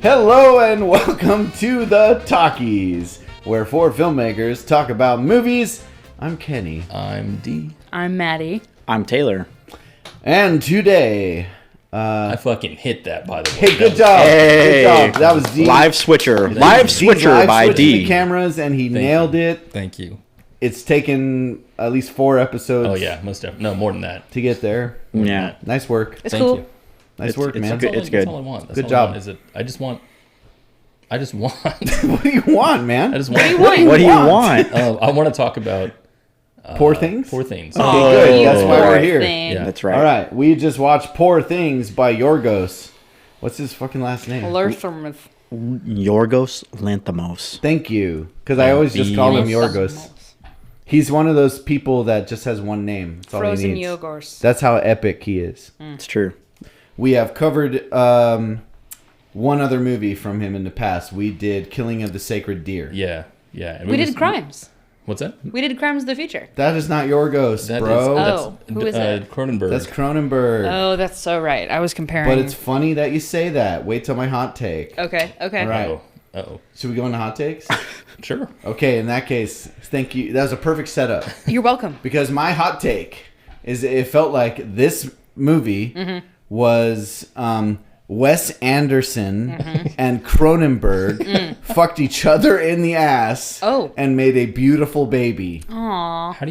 Hello and welcome to the Talkies, where four filmmakers talk about movies. I'm Kenny. I'm D. I'm Maddie. I'm Taylor. And today... I fucking hit that, by the way. Hey, good job. Hey. Good job. That was D. Live Switcher. D's Live Switcher by switching D. the cameras, and he nailed it. Thank you. It's taken at least 4 episodes. Oh, yeah, most definitely. No, more than that. To get there. Yeah. Nice work. It's Thank cool. you. Nice work, man. good. It's That's good. all I want. That's Good all job. I want, is it? I just want. What do you want, man? I just want. What do you want? I want to talk about Poor Things? Poor Things. Okay, good. You That's why we're poor here. thing. Yeah. That's right. All right. We just watched Poor Things by Yorgos. What's his fucking last name? Yorgos Lanthimos. Thank you. Because I always just call him Yorgos. He's one of those people that just has one name. That's all Frozen he needs. Yorgos. That's how epic he is. It's true. We have covered one other movie from him in the past. We did Killing of the Sacred Deer. Yeah. And We did Crimes. What's that? We did Crimes of the Future. That is not Yorgos, That bro. Oh, who is it? Cronenberg. That's Cronenberg. Oh, that's so right. I was comparing. But it's funny that you say that. Wait till my hot take. Okay. All right. Uh-oh. Should we go into hot takes? Sure. Okay, in that case, thank you. That was a perfect setup. You're welcome. Because my hot take is it felt like this movie was Wes Anderson and Cronenberg fucked each other in the ass and made a beautiful baby. Aw. How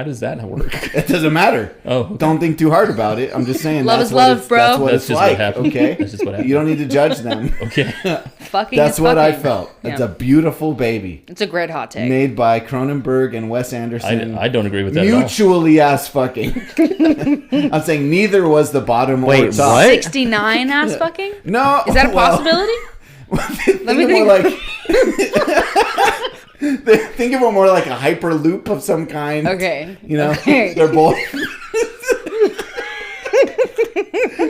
does that work? It doesn't matter. Oh, okay. Don't think too hard about it. I'm just saying Love that's is what love, it's, bro. That's what That's it's just like, what happened. okay? That's just what happened. You don't need to judge them. Okay. Fucking That's is what I fucking. felt. It's Yeah. a beautiful baby It's a great hot take. made by Cronenberg and Wes Anderson. I don't agree with that at all. Mutually ass fucking. I'm saying neither was the bottom or Wait, top. what? 69 ass fucking? No. Is that a well, possibility? Let me think more like. Think of it more like a hyperloop of some kind. Okay. You know, Okay. they're both.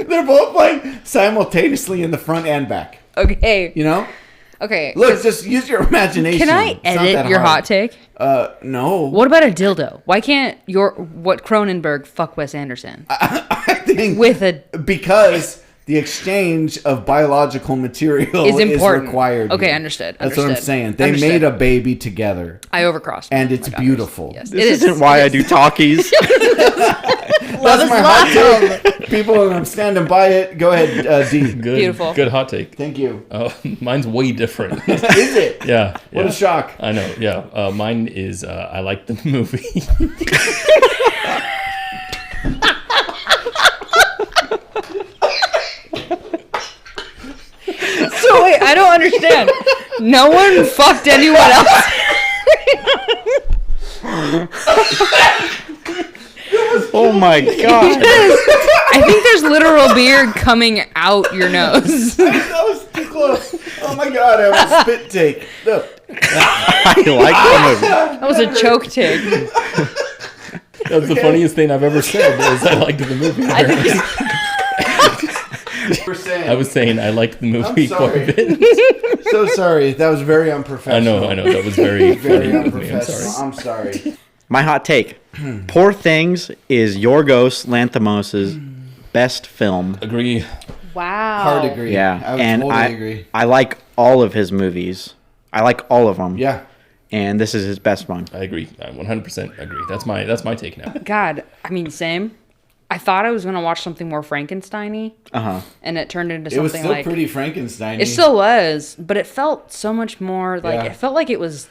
They're both like simultaneously in the front and back. Okay. You know. Okay. Look, just use your imagination. Can I It's not edit that your hard. hot take? No. What about a dildo? Why can't what Cronenberg fuck Wes Anderson? I think With a because the exchange of biological material is important. required. Okay, here. understood. That's what I'm understood. saying. They Understood. made a baby together, I overcrossed. and it's my beautiful. Yes, This isn't why I do talkies. Love is my love. hot take. People, and I'm standing by it. Go ahead, D. Good. Beautiful. Good hot take. Thank you. Oh, mine's way different. Is it? Yeah. What yeah. a shock. I know, yeah. Mine is I like the movie. So wait, I don't understand. No one fucked anyone else. Oh my god. I think there's literal beard coming out your nose. That was too close. Oh my god, I have a spit take. Look. I like the movie. That was a choke take. That's the funniest thing I've ever said is I liked the movie. I was saying I liked the movie quite a bit. So sorry. That was very unprofessional. I know. That was very Very funny of me. I'm unprofessional. sorry. I'm sorry. My hot take. Poor Things is Yorgos Lanthimos' best film. Agree. Wow. Hard agree. Yeah. I would and totally agree. I like all of his movies. I like all of them. Yeah. And this is his best one. I agree. I 100% agree. That's my take now. God, I mean, same. I thought I was gonna watch something more Frankenstein-y, Uh-huh. and it turned into It was something still like pretty Frankenstein. it still was, but it felt so much more like Yeah. it felt like it was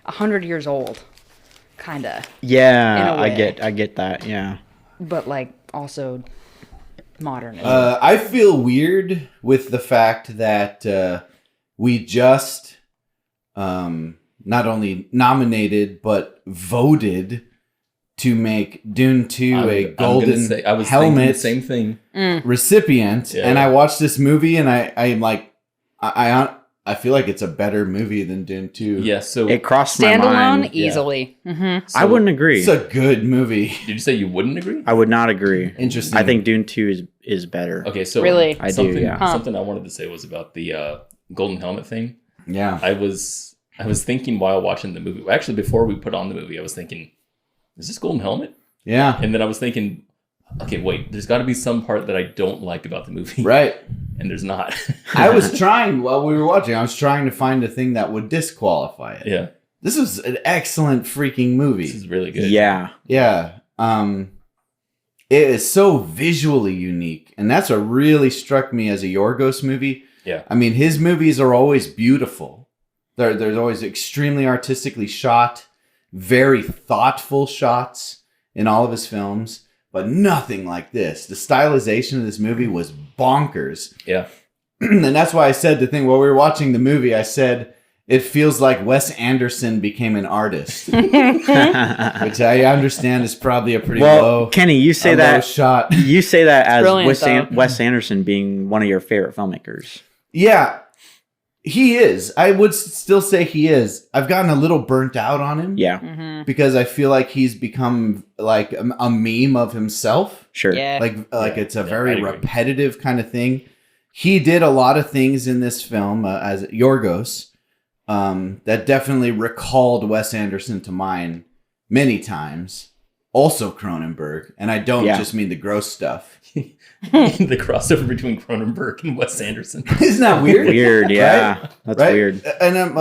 100 years old, kinda, Yeah, In a I way. get that. Yeah. but like also modern. I feel weird with the fact that we just not only nominated but voted to make Dune 2 a golden I was thinking the helmet same thing. recipient, Yeah. and I watched this movie and I'm like, I feel like it's a better movie than Dune 2. Yes. So It crossed my Standalone, mind. easily. Mm-hmm. so I wouldn't agree. It's a good movie. Did you say you wouldn't agree? I would not agree. Interesting. I think Dune 2 is better. Okay. So Really? I do, something, yeah. Huh. Something I wanted to say was about the golden helmet thing. Yeah. I was thinking while watching the movie. Actually, before we put on the movie, I was thinking, is this golden helmet? Yeah. And then I was thinking, okay, wait, there's got to be some part that I don't like about the movie. Right. and there's not. I was trying while we were watching. I was trying to find a thing that would disqualify it. Yeah, This was an excellent freaking movie. this is really good. Yeah. Yeah. It is so visually unique, and that's what really struck me as a Yorgos movie. Yeah. I mean, his movies are always beautiful. They're always extremely artistically shot, very thoughtful shots in all of his films, but nothing like this. The stylization of this movie was bonkers. Yeah. And that's why I said the thing while we were watching the movie, I said, it feels like Wes Anderson became an artist, which I understand is probably a pretty low. Kenny, you say low that shot. You say that as Brilliant, Wes Anderson being one of your favorite filmmakers. Yeah, he is. I would still say he is. I've gotten a little burnt out on him. Yeah, Because I feel like he's become like a meme of himself. sure. Yeah. Like it's a I very agree. repetitive kind of thing. He did a lot of things in this film as Yorgos that definitely recalled Wes Anderson to mind many times. Also Cronenberg, and I don't just mean the gross stuff. The crossover between Cronenberg and Wes Anderson. Isn't that weird? Weird, yeah. Right? That's Right? weird. And then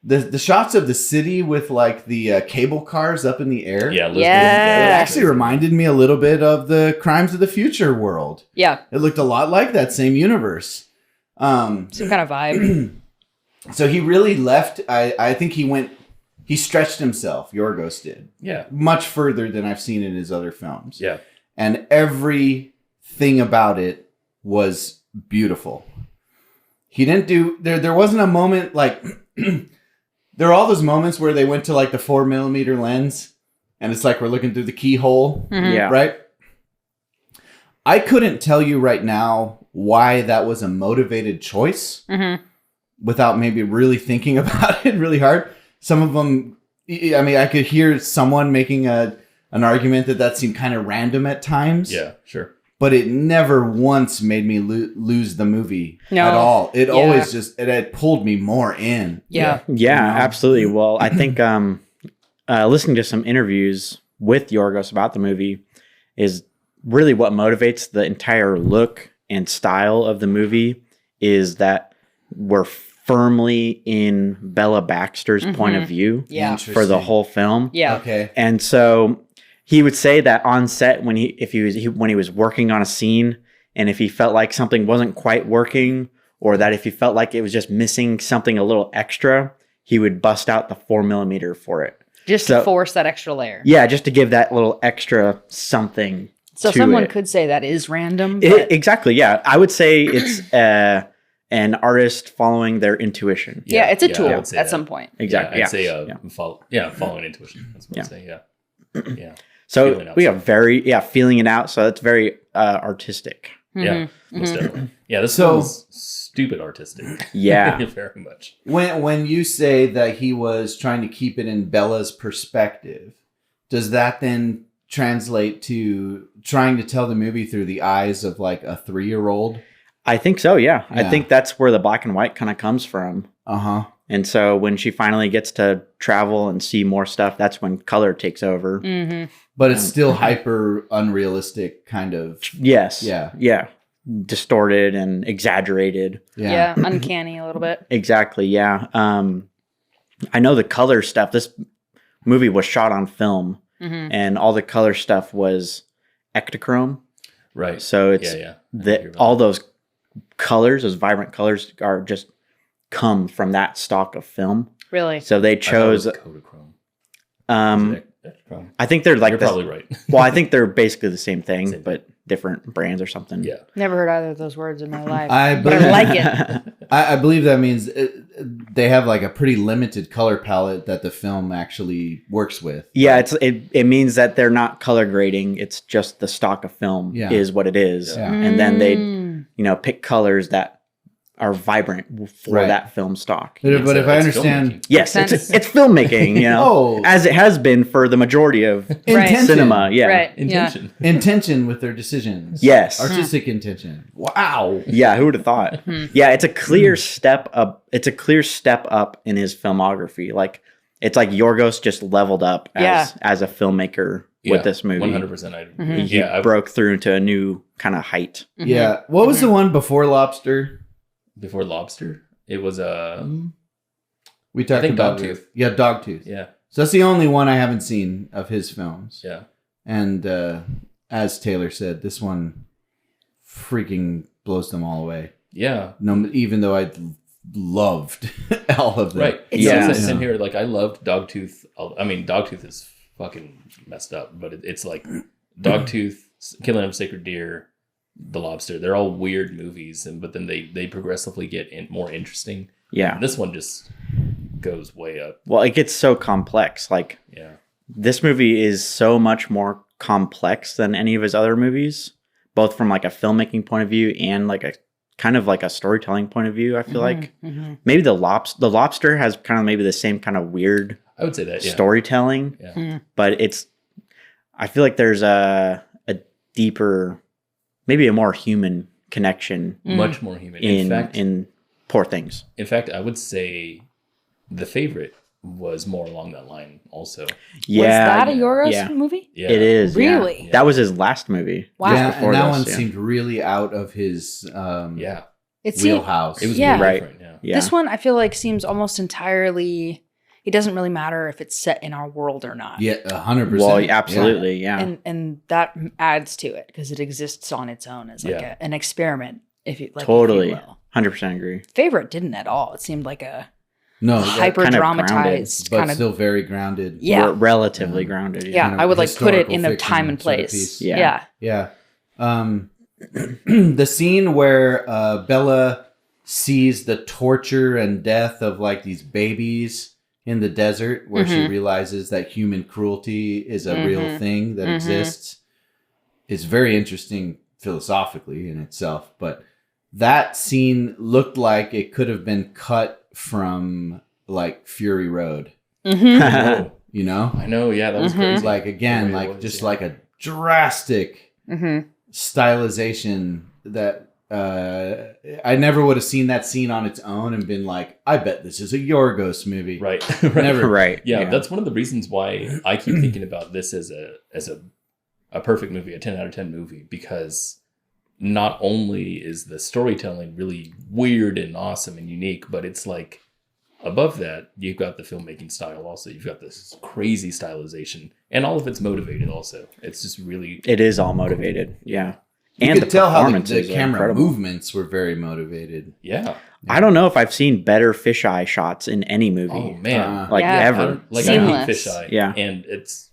the shots of the city with like the cable cars up in the air. Yeah, Elizabeth. Yeah. It actually reminded me a little bit of the Crimes of the Future world. Yeah. It looked a lot like that same universe. Some kind of vibe. So he really left. I think he stretched himself. Yorgos did Yeah. much further than I've seen in his other films. Yeah. And everything about it was beautiful. He didn't do there wasn't a moment like there are all those moments where they went to like the 4mm lens and it's like we're looking through the keyhole, Yeah. right? I couldn't tell you right now why that was a motivated choice without maybe really thinking about it really hard. Some of them, I mean, I could hear someone making an argument that seemed kind of random at times. Yeah, sure. But it never once made me lose the movie No. at all. It Yeah. always just, it had pulled me more in. Yeah. Yeah, You know? absolutely. Well, I think listening to some interviews with Yorgos about the movie is really what motivates the entire look and style of the movie is that we're firmly in Bella Baxter's point of view Yeah. for the whole film. Yeah. Okay. And so he would say that on set when he was working on a scene and if he felt like something wasn't quite working or that if he felt like it was just missing something a little extra, he would bust out the 4mm for it. Just So- to force that extra layer. Yeah, just to give that little extra something. So to someone it. could say that is random. But Exactly, yeah. I would say it's an artist following their intuition. yeah, it's a I tool would at say that. some point. Exactly. Yeah, Yeah. I'd say Yeah. following intuition. That's what I'd say. Yeah. Yeah. So Feeling out we are feeling it out. So that's very artistic. Yeah. Most definitely. Yeah. This So- was stupid artistic. Yeah. Very much. When you say that he was trying to keep it in Bella's perspective, does that then translate to trying to tell the movie through the eyes of like a 3-year-old? I think so, yeah. I Yeah. think that's where the black and white kind of comes from. Uh-huh. And so when she finally gets to travel and see more stuff, that's when color takes over. But it's still hyper unrealistic kind of. Yes. Yeah. Yeah. Distorted and exaggerated. Yeah. Uncanny a little bit. Exactly, yeah. I know the color stuff. This movie was shot on film and all the color stuff was Ektachrome. Right. So it's I hear about all those colors, those vibrant colors are just come from that stock of film. Really. So they I thought it was chose Kodachrome. um Ektachrome. I think they're like You're the- probably right. well, I think they're basically the same thing, Same but different brands or something. Yeah. Never heard either of those words in my life. I but I believe- like it. I believe that means they have like a pretty limited color palette that the film actually works with. Yeah, it means that they're not color grading. It's just the stock of film Yeah. is what it is. Yeah. And then they pick colors that are vibrant for Right. that film stock. But if I It's understand, filmmaking. Yes, Makes it's sense. filmmaking, Oh. as it has been for the majority of intention, cinema. Yeah. Right. Intention. intention with their decisions. Yes. Artistic intention. Wow. Yeah, who would have thought? Yeah, it's a clear step up. It's a clear step up in his filmography. Like it's like Yorgos just leveled up as a filmmaker with this movie. 100%. He broke through into a new kind of height. Yeah. What was the one before Lobster? Before Lobster, it was We talked about Dogtooth. Yeah, Dogtooth. Yeah. So that's the only one I haven't seen of his films. Yeah. And as Taylor said, this one freaking blows them all away. Yeah. No, even though I loved all of them. Right. Yeah. It's in here. Like I loved Dogtooth. I mean, Dogtooth is fucking messed up, but it's like Dogtooth, Killing of a Sacred Deer, The Lobster. They're all weird movies, but then they progressively get more interesting. Yeah. And this one just goes way up. Well, it gets so complex. Like, this movie is so much more complex than any of his other movies, both from like a filmmaking point of view and like a kind of like a storytelling point of view. I feel like maybe the Lobster has kind of maybe the same kind of weird, I would say that storytelling, but I feel like there's a deeper, maybe a more human connection, much more human. In Poor Things. In fact, I would say The Favorite was more along that line also. Yeah. Was that a Yorgos movie? Yeah. It is. Really? Yeah. That was his last movie. Wow. Yeah, and that one this, seemed really out of his It seemed, wheelhouse. It was Yeah. really Right. different. Yeah. Yeah. This one I feel like seems almost entirely. It doesn't really matter if it's set in our world or not. Yeah, 100%. Well, absolutely. Yeah. And that adds to it because it exists on its own as like an experiment. If you like, Totally. if you will. 100% agree. Favorite didn't at all. It seemed like a No, hyper kind of dramatized but kind of. still very grounded. Yeah. Relatively grounded. Yeah, kind of I would like put it historical in a fiction time and sort of place. piece. Yeah. Yeah. Yeah. The scene where Bella sees the torture and death of like these babies in the desert, where she realizes that human cruelty is a real thing that exists, is very interesting philosophically in itself. But that scene looked like it could have been cut from like Fury Road. Oh, You know? I know. Yeah, that was crazy. Like again, The way it like was, just yeah. like a drastic stylization that I never would have seen that scene on its own and been like, I bet this is a Yorgos movie. Right. Never. Right. Yeah, that's one of the reasons why I keep thinking about this as a perfect movie, a 10 out of 10 movie, because not only is the storytelling really weird and awesome and unique, but it's like above that, you've got the filmmaking style also. You've got this crazy stylization, and all of it's motivated also. It's just really... It is all motivated. Yeah. You And could the tell how the performances are camera incredible. movements were very motivated. Yeah. I don't know if I've seen better fisheye shots in any movie. Oh, man. Like Yeah. ever. I Seamless. hate fisheye. Yeah. And it's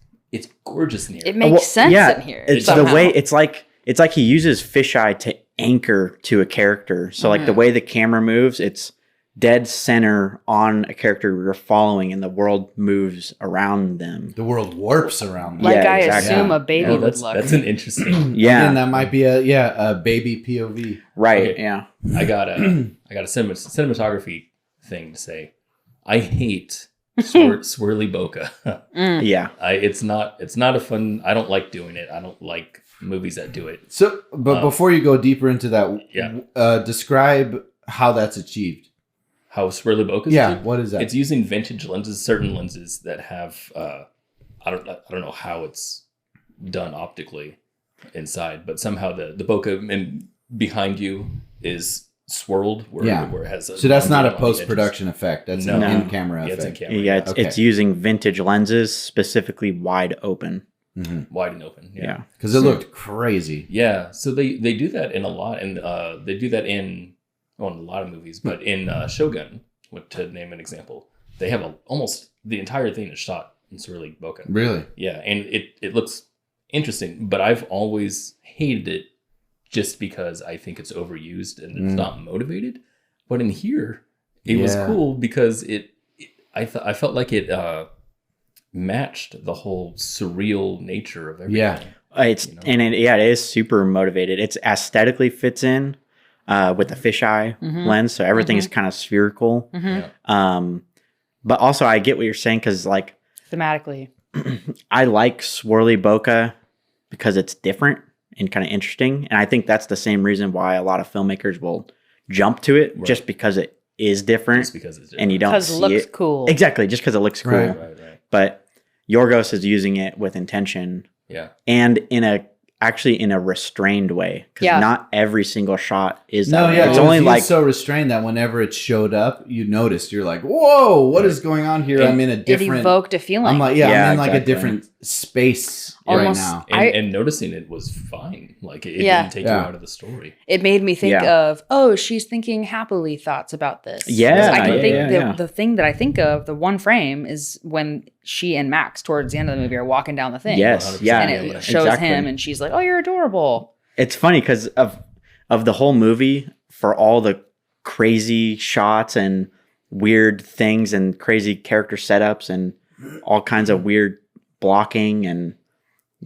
gorgeous in here. It makes sense in here. It's somehow. the way it's like he uses fisheye to anchor to a character. So like the way the camera moves, it's dead center on a character you're following, and the world moves around them. The world warps around them. Like Yeah, I exactly. assume a baby Oh, would look. that's an interesting... Yeah. Again, that might be a baby POV. Right. Okay. Yeah. I got a cinematography thing to say. I hate swirly bokeh. Yeah. It's not a fun. I don't like doing it. I don't like movies that do it. So, but before you go deeper into that, describe how that's achieved. How swirly bokeh? Yeah, what is that? It's using vintage lenses, certain lenses that have. I don't know how it's done optically inside, but somehow the bokeh in behind you is swirled where it has. So that's not a on the post-production effect. That's an No. in-camera edges. Yeah, it's in effect. camera. Yeah. Yeah, It's using vintage lenses, specifically wide open. wide and open. Yeah. Because it looked crazy. Yeah, so they do that in a lot, and they do that in a lot of movies, but in Shogun, to name an example, they have almost the entire thing is shot in swirly bokeh. Really? Yeah, and it looks interesting, but I've always hated it just because I think it's overused and it's not motivated. But in here, it was cool because I felt like it matched the whole surreal nature of everything. Yeah. It is super motivated. It's aesthetically fits in with the fisheye lens, so everything is kind of spherical. But also, I get what you're saying because, like, thematically. I like swirly bokeh because it's different and kind of interesting, and I think that's the same reason why a lot of filmmakers will jump to it, just because is different, Just because it's and you don't Because see it looks it. cool. Exactly, just because it looks cool. Right. Right. But Yorgos is using it with intention Yeah. and actually in a restrained way, because Yeah. not every single shot is No, that way. yeah, It's it was only used like so restrained that whenever it showed up, you noticed. You're like, "Whoa, what is going on here?" And I'm in a It different. evoked a feeling. I'm like, Yeah, I'm in like a exactly. different space Almost- right now. And noticing it was fine. Like it Yeah. didn't take Yeah. you out of the story. It made me think Yeah. of, oh, she's thinking happily thoughts about this. Yeah, I can yeah, think yeah, the thing that I think of, the one frame, is when she and Max towards the end of the movie are walking down the thing. yes, 100%. yeah, And it yeah, shows exactly. him, and she's like, "Oh, you're adorable." It's funny because of the whole movie, for all the crazy shots and weird things and crazy character setups and all kinds of weird blocking and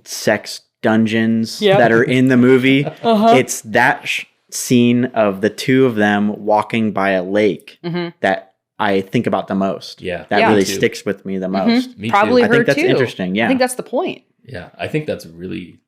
sex dungeons Yep. that are in the movie. Uh-huh. It's that scene of the two of them walking by a lake Mhm. that I think about the most. Yeah. That Yeah. really Me too. sticks with me the most. Me Probably too. I think her that's too. interesting, yeah. I think that's the point. Yeah. I think that's really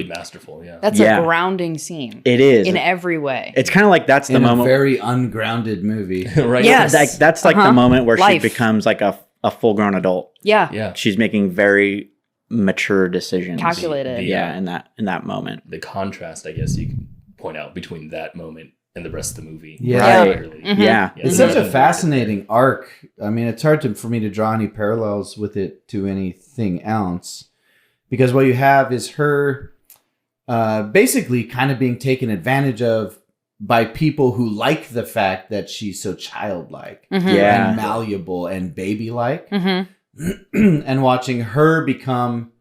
masterful. Yeah. That's Yeah. a grounding scene It is. in every way. It's kind of like that's the In a moment. very ungrounded movie. Right. Yes. Like that's like the Uh-huh. moment where Life. she becomes like a full grown adult. Yeah. Yeah. She's making very mature decisions. Calculated. Yeah, in that moment. The contrast, I guess you can point out between that moment and the rest of the movie. Yeah. Right. Entirely. Mhm. Yeah. Yeah. It's such a fascinating arc. I mean, it's hard for me to draw any parallels with it to anything else, because what you have is her basically kind of being taken advantage of by people who like the fact that she's so childlike Mhm. Yeah. and malleable and baby-like, Mhm. and watching her become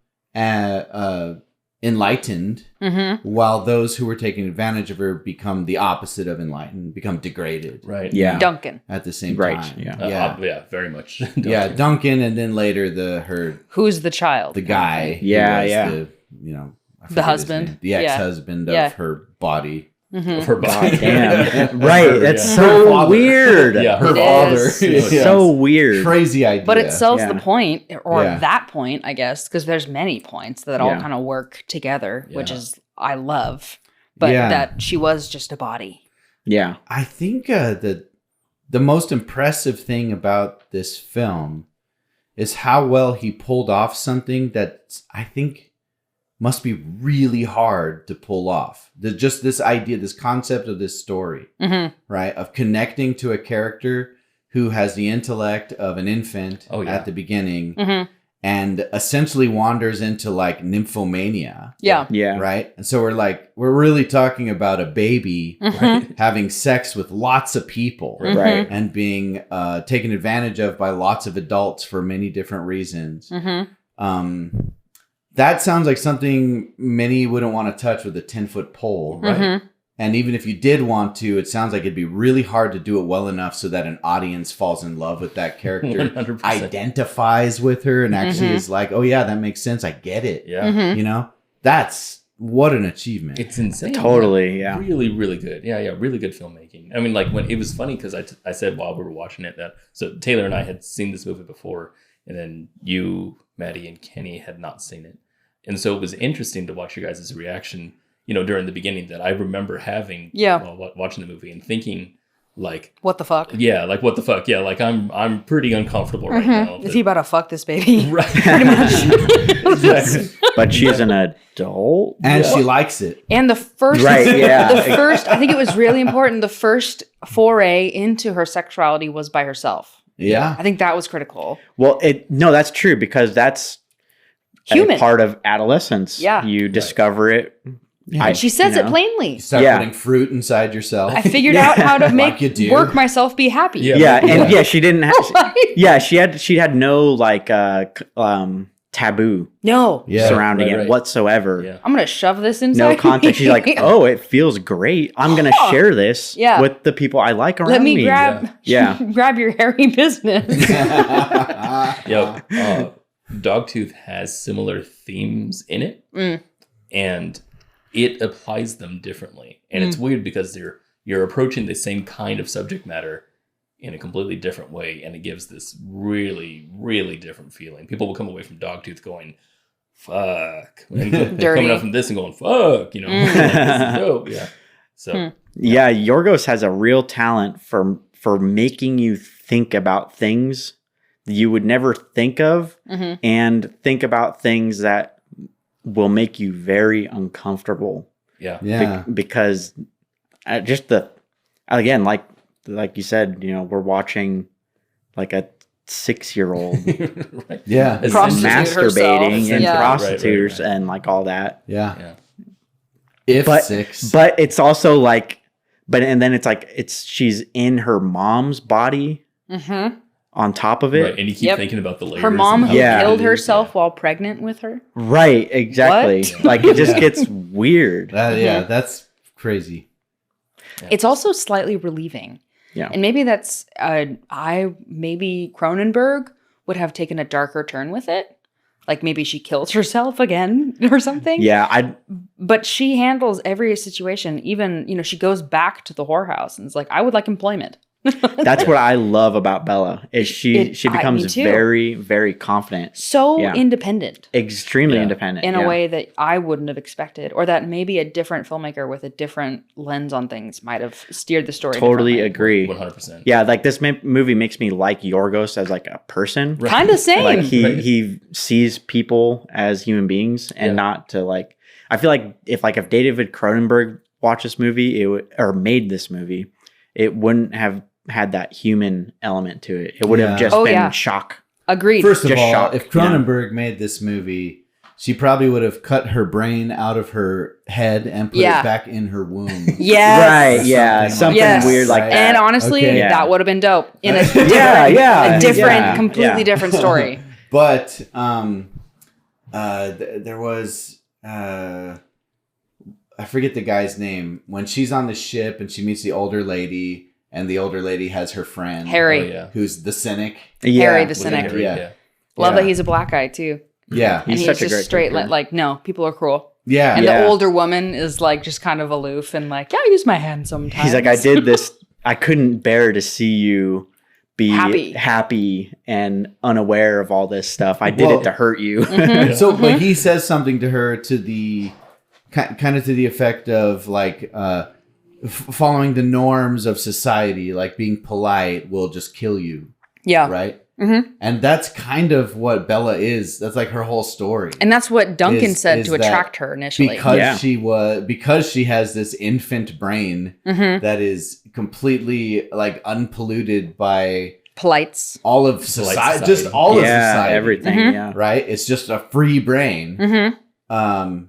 enlightened, Mhm. while those who were taking advantage of her become the opposite of enlightened, become degraded. Right. Yeah. Duncan, At the same Right, time. yeah. Yeah. Very much. Yeah, Duncan, and then later her who's the child? the guy, who Yeah, was yeah. the I The forget his husband? name, the Yeah. ex-husband Yeah. of her body, Mhm. Of her body. God damn. Yeah. Right. That's Yeah. Her so father. weird. Yeah. her It father. is. It's Yeah. so weird. Crazy idea, But it sells Yeah. the point, or Yeah. that point, I guess, because there's many points that all Yeah. kind of work together, which Yeah. is I love. But Yeah. that she was just a body. Yeah. I think the most impressive thing about this film is how well he pulled off something that I think must be really hard to pull off. Just this idea, this concept of this story, Mm-hmm. right? Of connecting to a character who has the intellect of an infant Oh, yeah. at the beginning Mm-hmm. and essentially wanders into like nymphomania. Yeah. Yeah. Right. And so we're really talking about a baby Mhm. having sex with lots of people. Mhm. Right. And being taken advantage of by lots of adults for many different reasons. Mm-hmm. That sounds like something many wouldn't want to touch with a 10-foot pole, right? Mhm. And even if you did want to, it sounds like it'd be really hard to do it well enough so that an audience falls in love with that character, 100%. identifies with her, and actually Mhm. is like, oh yeah, that makes sense. I get it. Yeah. Mhm. You know, that's what an achievement. It's insane. Totally, yeah. Really, really good. Yeah. Really good filmmaking. I mean, like when it was funny because I said while we were watching it that so Taylor and I had seen this movie before, and then you, Maddie, and Kenny had not seen it, and so it was interesting to watch your guys' reaction. You know, during the beginning, that I remember having Yeah. while watching the movie and thinking like, What the fuck? yeah, like what the fuck, yeah, like I'm pretty uncomfortable right now. Is he about to fuck this baby? right? Pretty much. Exactly. But she's an adult. and Yeah. she likes it. And the first, Right, yeah. the first, I think it was really important. The first foray into her sexuality was by herself. Yeah. I think that was critical. Well, no, that's true because that's Human. a part of adolescence. Yeah. You discover it. Yeah. And she says you it know. plainly. You start Yeah. putting fruit inside yourself. I figured out how to Like make you do. work myself be happy. Yeah. Yeah, and Yeah. yeah, she didn't have. Yeah, she had no like taboo No. Yeah. surrounding right, it right. whatsoever. Yeah. I'm going to shove this inside. No context. She's like, oh, it feels great. I'm gonna share this Yeah. with the people I like around Let me me. grab Yeah. grab your hairy business. Yeah, Dogtooth has similar themes in it, Mm. and it applies them differently. And it's weird because you're approaching the same kind of subject matter in a completely different way, and it gives this really, really different feeling. People will come away from Dogtooth going, "Fuck," and they're Dirty. coming up from this and going, "Fuck," you know, like, this is dope. Yeah. So Hmm. Yeah, Yorgos has a real talent for for making you think about things you would never think of, and think about things that will make you very uncomfortable. Yeah. Yeah. Because just again, like you said, we're watching like a 6-year-old Right. Yeah. Prostitute masturbating herself. and Yeah. prostitutes Right. and like all that. Yeah. Yeah. If But 6. but it's also like, and then it's like she's in her mom's body on top of it. Right. And you keep Yep. thinking about the layers. Her mom and who how Yeah. killed it is. herself while pregnant with her. Right, exactly. What? Like it just Yeah. gets weird. Yeah, that's crazy. It's also slightly relieving. Yeah. And maybe that's maybe Cronenberg would have taken a darker turn with it. Like maybe she kills herself again or something. Yeah, But she handles every situation. Even, she goes back to the whorehouse and is like, I would like employment. that's what I love about Bella is she me becomes too. very, very confident, So Yeah. independent extremely Yeah. independent in yeah. a way that I wouldn't have expected, or that maybe a different filmmaker with a different lens on things might have steered the story. Totally differently. agree. 100%. Yeah, like this movie makes me like Yorgos as like a person. Right. Kind of same. Like he Right. he sees people as human beings and Yeah. not to like. I feel like if David Cronenberg watched this movie, or made this movie, it wouldn't have had that human element to it. It would have Yeah. just Oh, been yeah. shock. Agreed. First of Just all, shock, if Cronenberg made this movie, she probably would have cut her brain out of her head and put Yeah. it back in her womb. Yes. Right? Yeah, something Yes. weird like Right. that. And honestly, Okay. Yeah. that would have been dope. In a yeah, a different, yeah, completely yeah. different story. But there was I forget the guy's name when she's on the ship and she meets the older lady, and the older lady has her friend Harry. Oh, yeah. who's the cynic. Harry the With cynic. Harry, Yeah. Love Yeah. that he's a black guy too. Yeah, And He's he's such a just great straight character. like, no, people are cruel. yeah, And Yeah. the older woman is like just kind of aloof and like, yeah, I use my hand sometimes. He's like, I did this. I couldn't bear to see you be Happy. and unaware of all this stuff. I did Well- it to hurt you. So, but he says something to her to the kind of to the effect of like following the norms of society, like being polite will just kill you, Yeah. right? Mm-hmm. And that's kind of what Bella is. That's like her whole story. And that's what Duncan Is- said is to that attract her initially. Because Yeah. because she has this infant brain Mm-hmm. that is completely like unpolluted by Polites. all of society, just all of yeah, society, everything. Mhm. Yeah. right? It's just a free brain. Mm-hmm.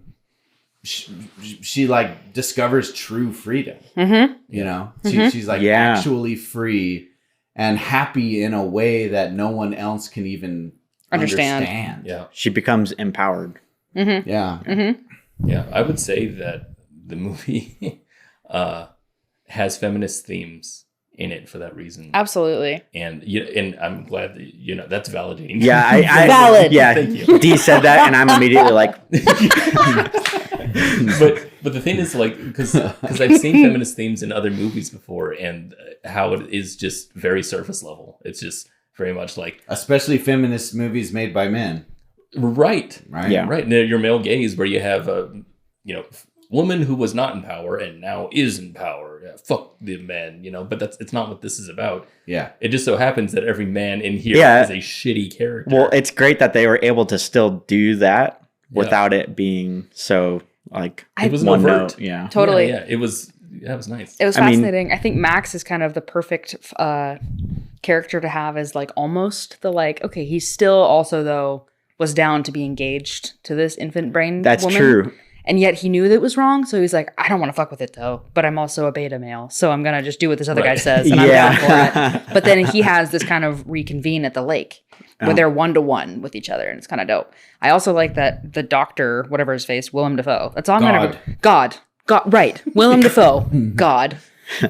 She like discovers true freedom. Mm-hmm. You know, Mhm. she's like Yeah. actually free and happy in a way that no one else can even Understand. Yeah. She becomes empowered. Mm-hmm. Yeah. Mm-hmm. Yeah. I would say that the movie has feminist themes in it for that reason. Absolutely. And I'm glad that that's validating. Yeah, I Valid. Yeah, Thank you. Dee said that, and I'm immediately like, but the thing is, like, because I've seen feminist themes in other movies before, and how it is just very surface level. It's just very much like Especially feminist movies made by men, right, right? Yeah. right. Your male gaze, where you have a woman who was not in power and now is in power. Yeah, fuck the men, but it's not what this is about. Yeah. It just so happens that every man in here Yeah. is a shitty character. well, it's great that they were able to still do that Yeah. without it being so like It was one overt. note. Yeah. Totally. Yeah, it was nice. It was I mean- fascinating. I think Max is kind of the perfect character to have as like almost the like, okay, he's still also though was down to be engaged to this infant brain That's woman. true. And yet he knew that it was wrong. So he's like, I don't want to fuck with it though, but I'm also a beta male. So I'm going to just do what this other guy Right. says. And I'm down for Yeah. it. But then he has this kind of reconvene at the lake where Oh. they're 1-to-1 with each other. And it's kind of dope. I also like that the doctor, whatever his face, Willem Dafoe. That's all I'm going to God, right. Willem Dafoe. God.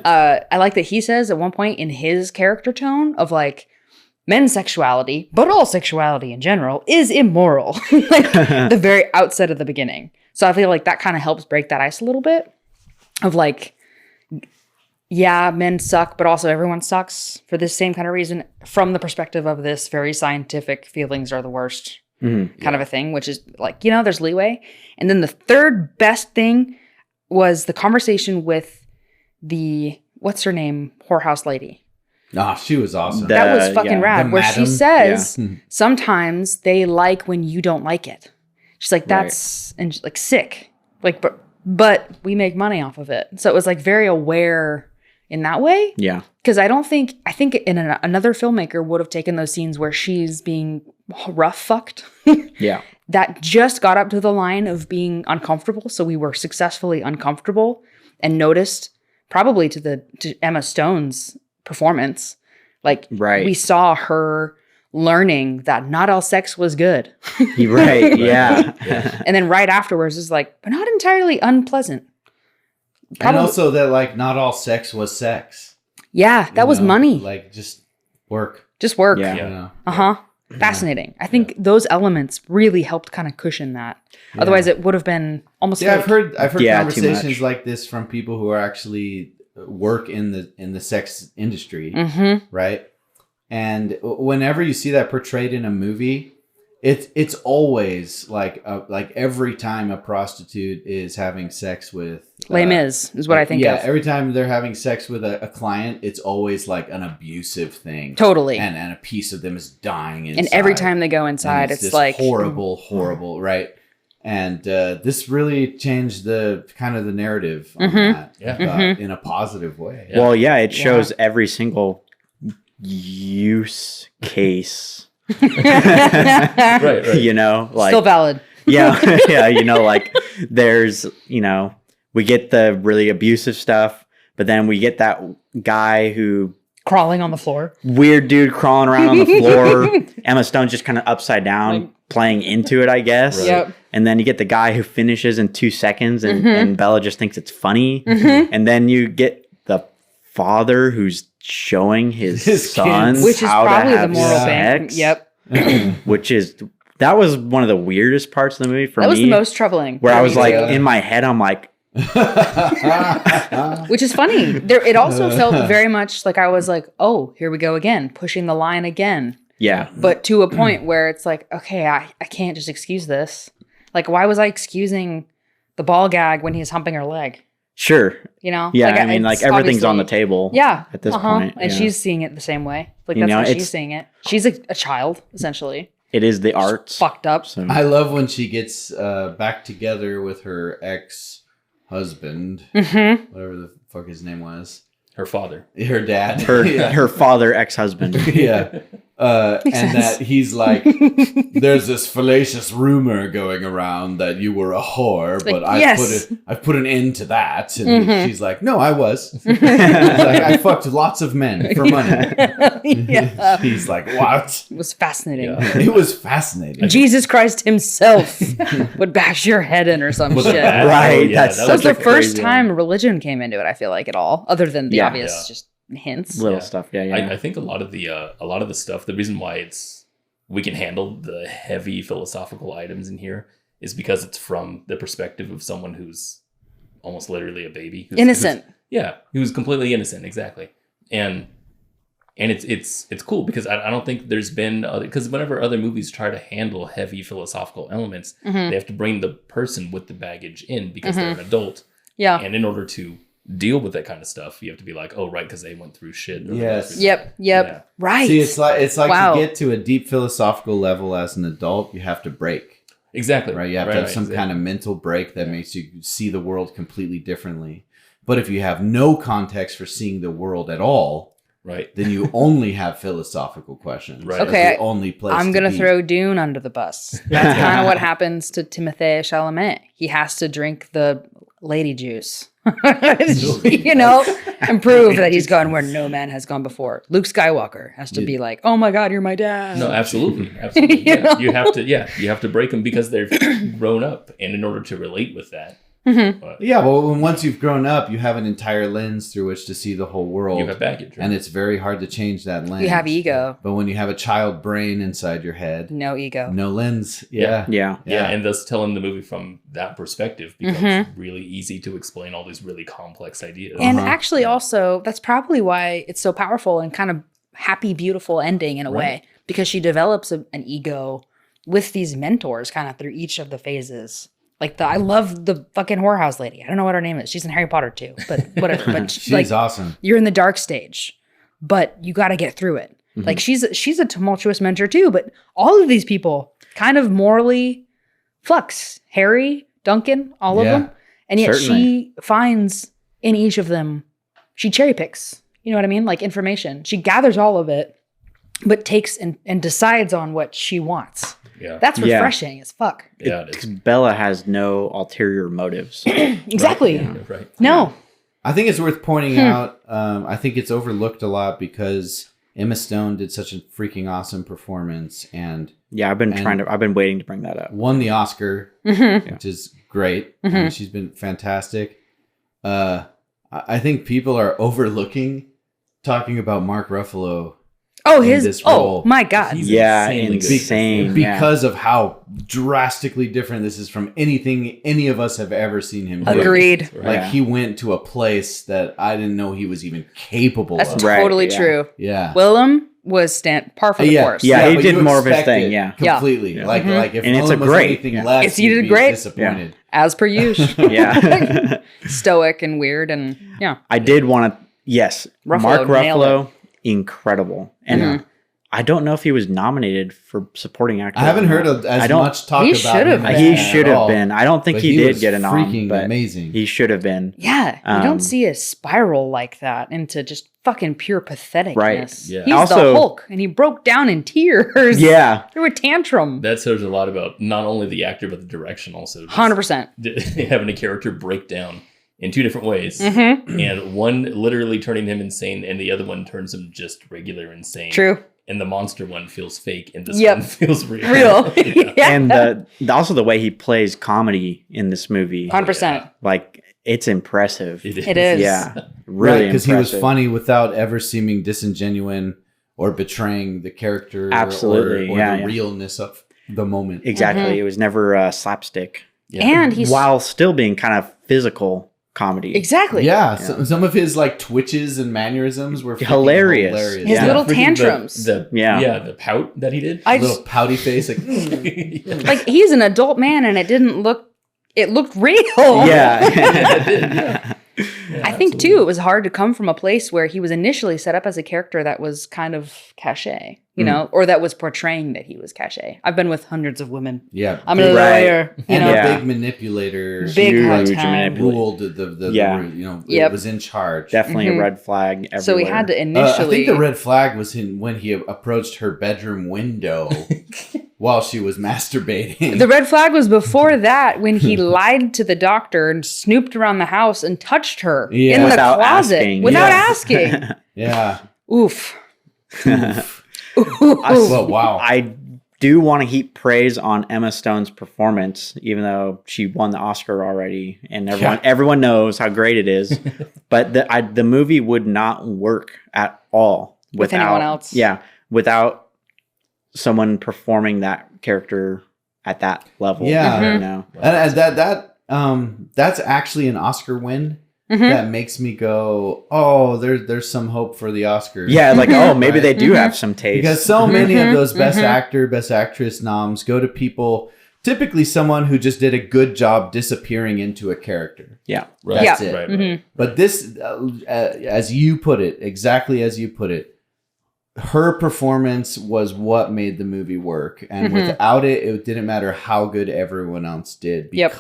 I like that he says at one point in his character tone of like, men's sexuality, but all sexuality in general, is immoral. Like the very outset of the beginning. So I feel like that kind of helps break that ice a little bit of like, yeah, men suck, but also everyone sucks for this same kind of reason from the perspective of this very scientific feelings are the worst Mhm. kind of a thing, which is like, there's leeway. And then the third best thing was the conversation with the, what's her name? Whorehouse lady. She was awesome. That was fucking rad. The Where she madam. says sometimes they like when you don't like it. She's like, Right. that's and she's like sick. Like, but we make money off of it. So it was like very aware in that way. Yeah. Because I think another filmmaker would have taken those scenes where she's being rough fucked. Yeah. That just got up to the line of being uncomfortable. So we were successfully uncomfortable and noticed probably to Emma Stone's performance. Like Right. we saw her learning that not all sex was good. Right. Yeah. And then right afterwards is like, but not entirely unpleasant. And also that like not all sex was sex. Yeah, that was money. Like just work. Just work. Yeah. You know? Uh-huh. Fascinating. I think those elements really helped kind of cushion that. Otherwise it would have been almost Yeah, like, I've heard Yeah, too conversations much. like this from people who are actually work in the sex industry, right? And whenever you see that portrayed in a movie, it's always like every time a prostitute is having sex with Les Mis is what I think of. every time they're having sex with a client, it's always like an abusive thing. Totally. And a piece of them is dying inside. And every time they go And inside, it's this like horrible, right? And this really changed the kind of the narrative on that in a positive way. Well, yeah, it shows every single use case. Right. You know, like still valid. yeah, yeah, you know, like there's, you know, we get the really abusive stuff, but then we get that guy who Crawling on the floor. weird dude crawling around on the floor. Emma Stone's just kind of upside down, playing into it, I guess. Right. Yep. And then you get the guy who finishes in 2 seconds, and Bella just thinks it's funny. And then you get the father who's showing his sons kids. Which is how to probably the have moral sex. thing. Yep. That was one of the weirdest parts of the movie for me. That was the most troubling. where I was like, Yeah. in my head, I'm like, Which is funny. It also felt very much like I was like, oh, here we go again, pushing the line again. yeah, But to a point where it's like, okay, I can't just excuse this. Like, why was I excusing the ball gag when he's humping her leg? sure. You know? Yeah, Like, I mean, like it's everything's on the obviously- table. Yeah. At this point, And yeah. she's seeing it the same way. Like, You that's know, how she's it's- seeing it. She's a child, essentially. It is the arts. Fucked up. So, I love when she gets back together with her ex-husband, whatever the fuck his name was, Her father. her dad, her father, ex-husband. yeah. And sense. that he's like, there's this fallacious rumor going around that you were a whore, but Like, I've put an end to that. And she's like, no, I was. He's like, I fucked lots of men for money. Yeah. He's like, what? It was fascinating. Yeah. It was fascinating. Jesus Christ himself would bash your head in or some Was it shit. bad? Right, Oh, yeah, that's That was such the a first crazy time religion came into it, I feel like, at all, other than the Yeah. obvious Yeah. just hints. Little Yeah. stuff. Yeah, yeah. I think a lot of the stuff, the reason why we can handle the heavy philosophical items in here is because it's from the perspective of someone who's almost literally a baby. Innocent. Who's completely innocent, exactly. And it's cool because I don't think there's been because whenever other movies try to handle heavy philosophical elements, they have to bring the person with the baggage in because they're an adult. Yeah. And in order to deal with that kind of stuff, you have to be like, oh, right, because they went through shit. or they went Yes. through Yep. stuff. Yep. Yeah. Right. See, it's like Wow. to get to a deep philosophical level as an adult, you have to break. Exactly. Right? You have to have some kind of mental break that makes you see the world completely differently. But if you have no context for seeing the world at all, right. then you only have philosophical questions. Right. That's Okay, the only place I'm to gonna be. throw Dune under the bus. That's kind of what happens to Timothée Chalamet. He has to drink the lady juice, you know, and prove that he's gone where no man has gone before. Luke Skywalker has to be like, "Oh my God, you're my dad." No, absolutely. Absolutely. You know? You have to break them because they've grown up. And in order to relate with that, Yeah, well, once you've grown up, you have an entire lens through which to see the whole world. you have baggage. Right? And it's very hard to change that lens. You have ego, But when you have a child brain inside your head, no ego. no lens. Yeah. yeah. yeah, and thus telling the movie from that perspective becomes really easy to explain all these really complex ideas. And actually, also, that's probably why it's so powerful and kind of happy, beautiful ending in a way, because she develops an ego with these mentors kind of through each of the phases. Like I love the fucking whorehouse lady. I don't know what her name is. She's in Harry Potter too, but whatever. But She's like, awesome. you're in the dark stage. but you got to get through it. Like she's a tumultuous mentor too, but all of these people kind of morally flux. Harry, Duncan, all of them. And yet she finds in each of them, she cherry picks, you know what I mean? Like information. She gathers all of it, but takes and decides on what she wants. Yeah. That's refreshing as fuck. Yeah, it is. Bella has no ulterior motives. Exactly. Right. No. I think it's worth pointing out. I think it's overlooked a lot because Emma Stone did such a freaking awesome performance and I've been waiting to bring that up. won the Oscar, which is great. She's been fantastic. I think people are overlooking talking about Mark Ruffalo. Oh, this role. my God. He's Insane. good. Because of how drastically different this is from anything any of us have ever seen him do. Agreed. Like he went to a place that I didn't know he was even capable That's of. totally true. Yeah. Willem was par for the course. Yeah, he but did you more of his expect thing, it completely. Yeah. Like if And it's Willem a was great, anything less, It's you you'd did be great. disappointed. As per usual. Yeah. Stoic and weird and I did want to, Mark nailed Ruffalo, incredible. And I don't know if he was nominated for supporting actor. I haven't heard as much talk He about should him. have as He that should at have all. been. I don't think But he did was get a nom, freaking but amazing. he should have been. Yeah, you don't see a spiral like that into just fucking pure patheticness. Right. Yeah. He's Also- the Hulk, and he broke down in tears. Yeah. Through a tantrum. That shows a lot about not only the actor, but the direction also. Just 100%. having a character break down in two different ways. Mm-hmm. And one literally turning him insane, and the other one turns him just regular insane. True. And the monster one feels fake, and this Yep. one feels real. Real. Yeah. And also the way he plays comedy in this movie. 100%. Like, it's impressive. It is. It is. Yeah. Really because he was impressive. funny without ever seeming disingenuine or betraying the character. Absolutely, or yeah, the yeah. realness of the moment. Exactly. Mm-hmm. It was never slapstick. And he's... While still being kind of physical comedy. Exactly. Yeah, some of his like twitches and mannerisms were freaking Hilarious. His Yeah. little Freaking tantrums. The pout that he did. Little pouty face, like Like, he's an adult man, and it didn't look... It looked real. Yeah. I think too, it was hard to come from a place where he was initially set up as a character that was kind of cachet, you know, or that was portraying that he was cachet. I've been with hundreds of women. yeah, I'm a Right. lawyer, you and know. a big manipulator. Big Huge hard time. manipulator. Ruled the Yeah. you know, Yep. it was in charge. Definitely a red flag everywhere. So we had to I initially. think the red flag was when he approached her bedroom window while she was masturbating. The red flag was before that when he lied to the doctor and snooped around the house and touched her Yeah. in the Without closet asking. without Yeah. asking. Yeah. Oof. Well, wow. I do want to heap praise on Emma Stone's performance, even though she won the Oscar already, and everyone knows how great it is. But the movie would not work at all With anyone else. Yeah, without someone performing that character at that level. Yeah. you know? And that's actually an Oscar win. That makes me go, oh, there's some hope for the Oscars. Yeah, like maybe Right. they do have some taste. Because so many of those Best Actor, Best Actress noms go to people, typically someone who just did a good job disappearing into a character. yeah, Right. That's Yeah. it. Right, right. But this, as you put it, exactly as you put it, her performance was what made the movie work. And without it, it didn't matter how good everyone else did. Yep.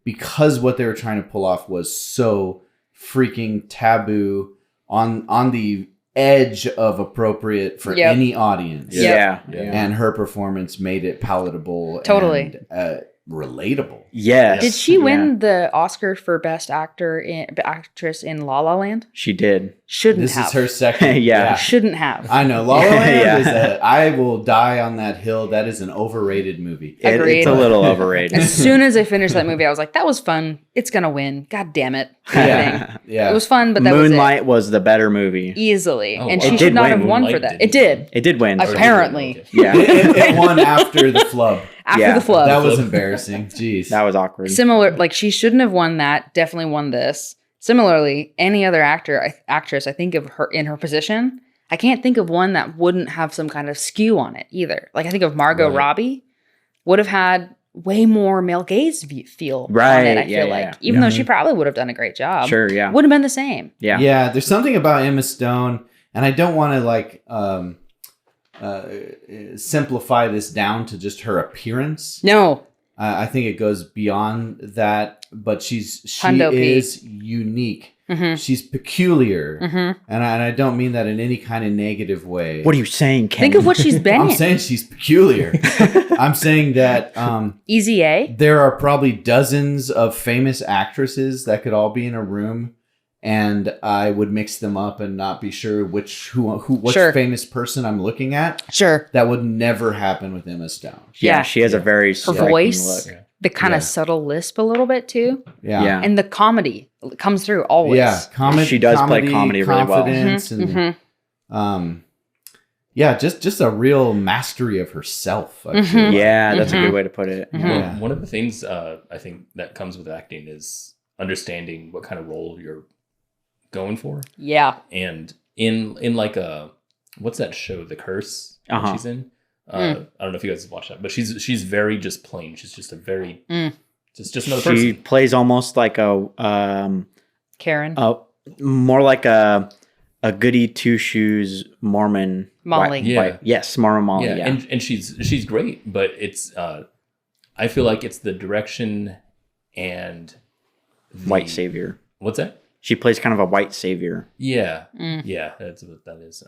Because what they were trying to pull off was so freaking taboo on the edge of appropriate for Yep. any audience. yeah, And her performance made it palatable Totally. and relatable. Yes. Did she win the Oscar for Best Actress in La La Land? She did. Shouldn't This have. is her second. Yeah. Shouldn't have. I know. La La Land Yeah. is I will die on that hill. That is an overrated movie. Agreed. It's a little overrated. As soon as I finished that movie, I was like, that was fun. It's going to win. God damn it. Kind of thing. Yeah. It was fun, but that Moonlight was the better movie. was it. Easily. Oh, And wow. she It should did not win. have won for Moonlight that. did. It did. It did win. Apparently. Okay. Yeah, it won after the flub. After Yeah. the flub. That was embarrassing. Jeez. that was awkward. Similar, like she shouldn't have won that. Definitely won this. Similarly, any other actress, I think of her in her position, I can't think of one that wouldn't have some kind of skew on it either. Like I think of Margot Right. Robbie would have had way more male gaze feel on Right, it. I yeah, feel yeah, like, yeah. even though she probably would have done a great job, Sure, yeah. wouldn't have been the same. Yeah. Yeah, there's something about Emma Stone. and I don't want to like simplify this down to just her appearance. No. I think it goes beyond that, but she Hundo is unique. Mm-hmm. She's peculiar, Mm-hmm. and I don't mean that in any kind of negative way. What are you saying, Kenny? Think of what she's been I'm in. saying she's peculiar. I'm saying that Easy A. there are probably dozens of famous actresses that could all be in a room, and I would mix them up and not be sure which Sure. famous person I'm looking at. Sure. That would never happen with Emma Stone. Yeah. She has a very Her striking voice, look. the kind of subtle lisp a little bit too. Yeah. And the comedy comes through always. Yeah, She does play comedy really well. confidence, and just a real mastery of herself. I feel like. Yeah, that's a good way to put it. Yeah. One of the things I think that comes with acting is understanding what kind of role you're going for. Yeah. And in like a what's that show, The Curse, that she's in? I don't know if you guys have watched that, but she's very just plain. She's just a very just another She person. plays almost like a Karen. more like a goody two shoes Mormon Molly. Yes, Mormon Molly. Yeah, Yeah, and she's great, but it's I feel like it's the direction and white savior. What's that? She plays kind of a white savior. Yeah, yeah, that's what that is.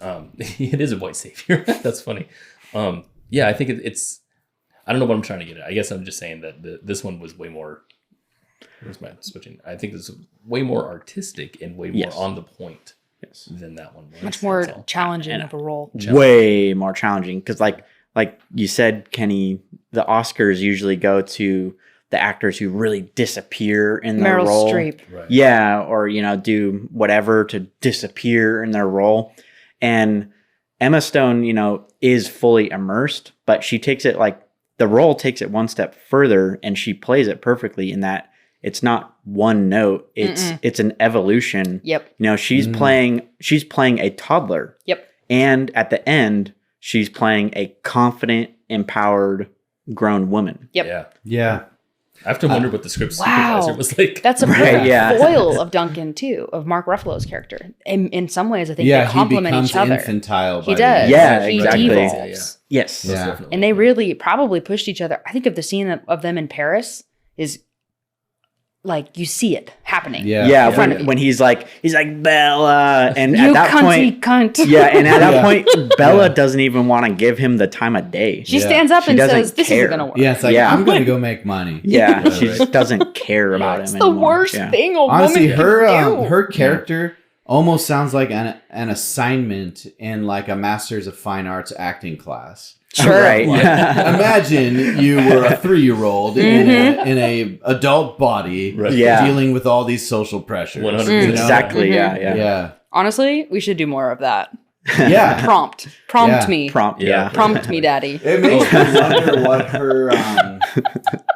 It is a white savior. That's funny. Yeah, I think it's. I don't know what I'm trying to get at. I guess I'm just saying that this one was way more. Where's my switching? I think this is way more artistic and way more on the point than that one was. Much more challenging of a role. Way more challenging because, like you said, Kenny, the Oscars usually go to the actors who really disappear in their Meryl role. Streep. Right. Yeah, or do whatever to disappear in their role. And Emma Stone, is fully immersed, but she takes it the role takes it one step further, and she plays it perfectly in that it's not one note. It's an evolution. Yep. She's playing a toddler. Yep. And at the end, she's playing a confident, empowered, grown woman. Yep. Yeah. Yeah. I have to wonder what the script Wow. supervisor was like. That's a Right, perfect yeah. foil of Duncan too, of Mark Ruffalo's character. In some ways, I think they He complement becomes each other. infantile. He by the does. end. Yeah, He exactly. devolves. Yes. Yeah. Definitely. And they really probably pushed each other. I think of the scene of them in Paris is like you see it happening. Yeah. Yeah, in front of you. when he's like Bella, and You at that point, cunt. yeah, and at that point, Bella doesn't even want to give him the time of day. She Yeah. stands up She and doesn't says, "This care. isn't going to work." Yeah, it's like, Yeah. I'm going to go make money. Yeah, Right, she right. just doesn't care about It's him the anymore. worst Yeah. thing a Honestly, woman her can do. her character almost sounds like an assignment in like a Masters of Fine Arts acting class. Sure. Right. Imagine you were a 3-year-old in a adult body, Right. Yeah. dealing with all these social pressures. 100%. you know? Exactly. Yeah. Yeah. Yeah. Honestly, we should do more of that. Yeah. Prompt Yeah. me. Prompt. Yeah. Yeah. Prompt me, daddy. It makes me wonder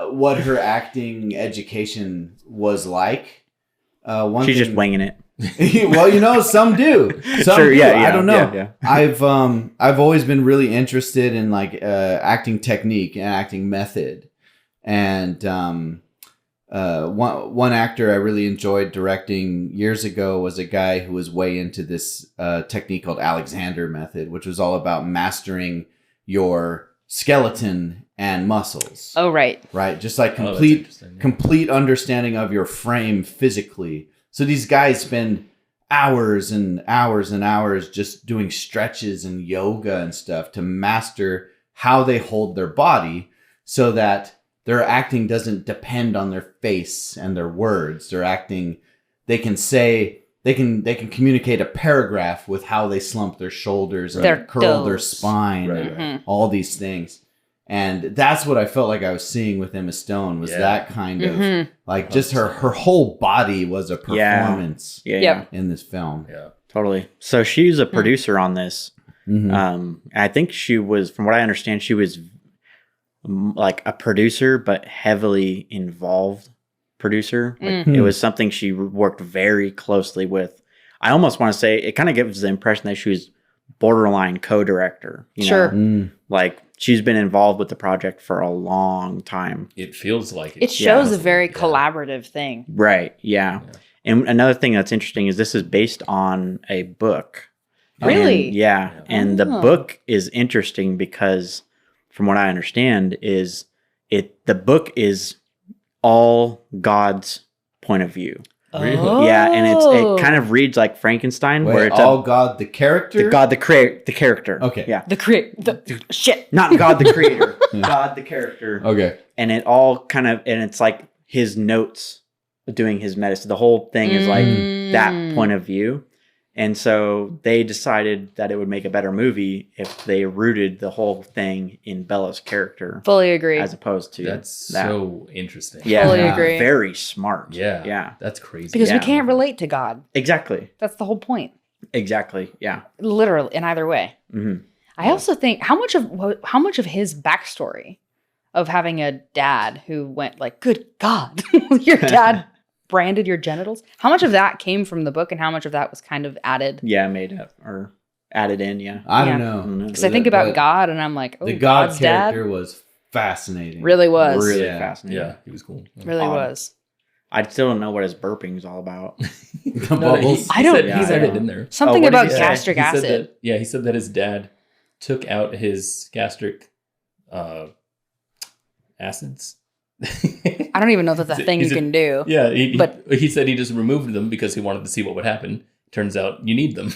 what her acting education was like. One She's thing, just winging it. well, some do. Some Sure, do. yeah, yeah, I don't know. yeah, I've always been really interested in like acting technique and acting method, and one actor I really enjoyed directing years ago was a guy who was way into this technique called Alexander method, which was all about mastering your skeleton and muscles. Oh, right. Right, just like that's complete interesting, yeah. complete understanding of your frame physically. So these guys spend hours and hours and hours just doing stretches and yoga and stuff to master how they hold their body so that their acting doesn't depend on their face and their words. Their acting, they can communicate a paragraph with how they slump their shoulders and Their curl their toes. spine Right, and right. all these things. And that's what I felt like I was seeing with Emma Stone was Yeah. that kind of Mhm. like just her whole body was a performance Yeah. Yep. in this film. Yeah. Totally. So she's a producer on this. Mhm. I think she was, from what I understand, she was like a producer, but heavily involved producer. Like, Mm. it was something she worked very closely with. I almost want to say it kind of gives the impression that she was borderline co-director. Sure. Mm. Like she's been involved with the project for a long time. It feels like It shows a very Yeah. collaborative thing. Right. Yeah. And another thing that's interesting is this is based on a book. Really? And, yeah. And the Oh. book is interesting because, from what I understand, the book is all God's point of view. Really? Yeah, and it kind of reads like Frankenstein, where Wait, it's all God the character? the character. Okay. Yeah. the shit. Not God the creator. God the character. Okay. And it all kind of, and it's like his notes doing his medicine. The whole thing is like that point of view. And so they decided that it would make a better movie if they rooted the whole thing in Bella's character Fully agree. as opposed to That's that. so interesting. Yeah, Fully Yeah. agree. very smart. Yeah. Yeah. That's crazy. Because Yeah. we can't relate to God. Exactly. That's the whole point. Exactly. Yeah. Literally, in either way. hmm I also think how much of his backstory of having a dad who went like, "Good God, your dad branded your genitals." How much of that came from the book, and how much of that was kind of added? Yeah, made up or added in. Yeah. I don't Yeah. know. Because I think about But God, and I'm like, "Oh, the God God's dad character was fascinating. really was, Really Yeah. fascinating. Yeah, he was cool. really Odd. was." I still don't know what his burping is all about. The bubbles. I don't He either. said it in there. Something what did about he say? gastric He said acid. that- yeah, he said that his dad took out his gastric acids. I don't even know if that's a He's a- thing you he's a- can do. Yeah, But- he said he just removed them because he wanted to see what would happen. Turns out you need them.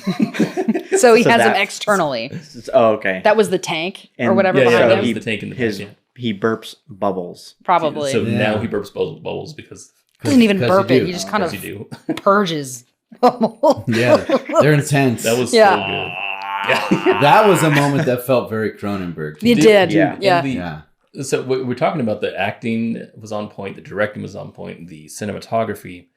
So he So has them that's- externally. Oh, okay. That was the tank or And- whatever yeah, behind that him. was the tank in the back, his yeah. he burps bubbles. Probably So Yeah. now he burps bubbles because doesn't even 'Cause burp you it. do. He just kind as of you do. purges. Yeah, they're intense. That was Yeah. so good. Yeah. that was a moment that felt very Cronenberg. You did. Yeah. Yeah. And the- Yeah. So we're talking about the acting was on point, the directing was on point, the cinematography,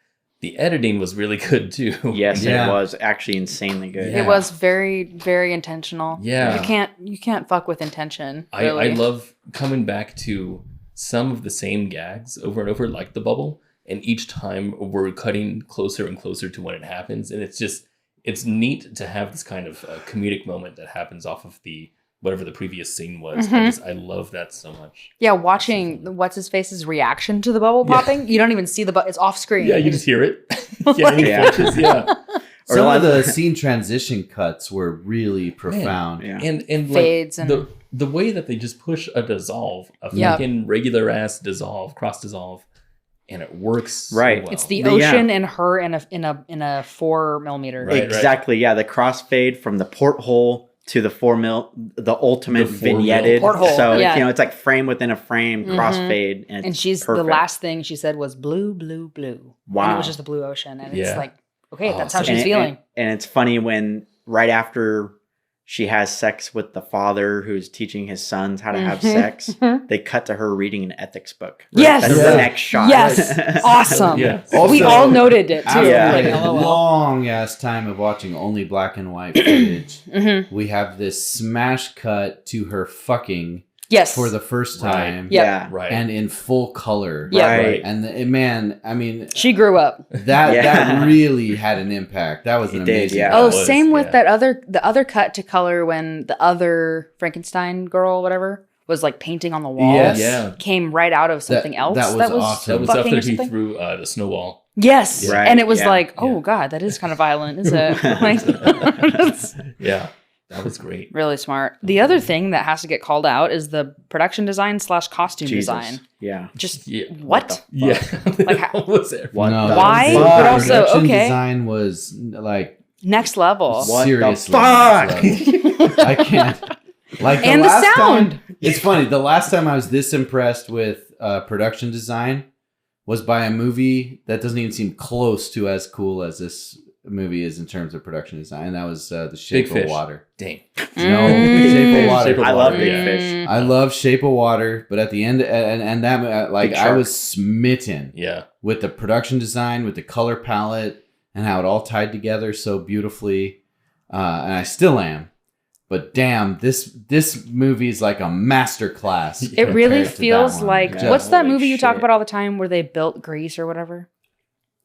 the editing was really good too. Yes, Yeah. it was actually insanely good. Yeah. It was very, very intentional. Yeah. You can't fuck with intention. I Really. love coming back to some of the same gags over and over, like the bubble, and each time we're cutting closer and closer to when it happens, and it's neat to have this kind of comedic moment that happens off of the whatever the previous scene was. Mhm. I love that so much. Yeah, watching what's his face's reaction to the bubble Yeah. popping. You don't even see the it's off screen. Yeah, you just hear it. Yeah, and he Yeah. flinches, yeah. Or Some like- of the scene transition cuts were really profound. Yeah. And Fades like and- the way that they just push a dissolve, a Yeah. fucking regular ass dissolve, cross dissolve, and it works so Right. well. It's the Yeah. ocean and her in a 4mm. Right. Exactly. Yeah, the crossfade from the porthole to the 4 mil, the ultimate The 4 mil. vignetted. Porthole, So yeah. it's like frame within a frame, Mhm. crossfade, and, And it's she's perfect. the last thing she said was blue, blue, blue. And Wow. it was just the blue ocean. And Yeah. it's like, okay, Oh, that's how so- she's And feeling. and it's funny when right after she has sex with the father who's teaching his sons how to have Mhm. sex, Mhm. they cut to her reading an ethics book. Yes! That's Yeah. the next shot. Yes. Awesome. Yeah. We Also, all noted it too. After Yeah. Like, a LOL. long ass time of watching only black and white footage, Mhm. we have this smash cut to her fucking Yes. for the first Right. time, Yep. Yeah. Right. and in full color. Yeah. Right. And man, I mean, She grew up. that Yeah. that really had an impact. That was an It did, amazing. yeah. cut. Oh, was, same with yeah. the other cut to color when the other Frankenstein girl, whatever, was like painting on the wall. Yes. Yeah. Came right out of something else. that was awesome. That was fucking after or he something. threw the snowball. Yes. Right, And it was yeah, like, oh yeah. God, that is kind of violent, is it? Like, it's Yeah. That was great. really smart. The other thing that has to get called out is the production design / costume Jesus. design. Yeah. Just Yeah. what? Yeah. Like how- What was it? What No, the Why? the But also, production okay. design was like Next level. What seriously. the fuck? next level. I can't. Like And the last sound. time- it's funny. The last time I was this impressed with production design was by a movie that doesn't even seem close to as cool as this movie is in terms of production design. That was The Shape Big of Fish. Water. Dang. No, Mm. Shape of Water. Shape of I love Water, Big yeah. Fish. I love Shape of Water, but at the end, and that like Big I Shark. was smitten Yeah. with the production design, with the color palette, and how it all tied together so beautifully. And I still am. But damn, this movie is like a master class. It really compared to that feels one. like Yeah. what's that Holy movie you talk shit. about all the time where they built Greece or whatever?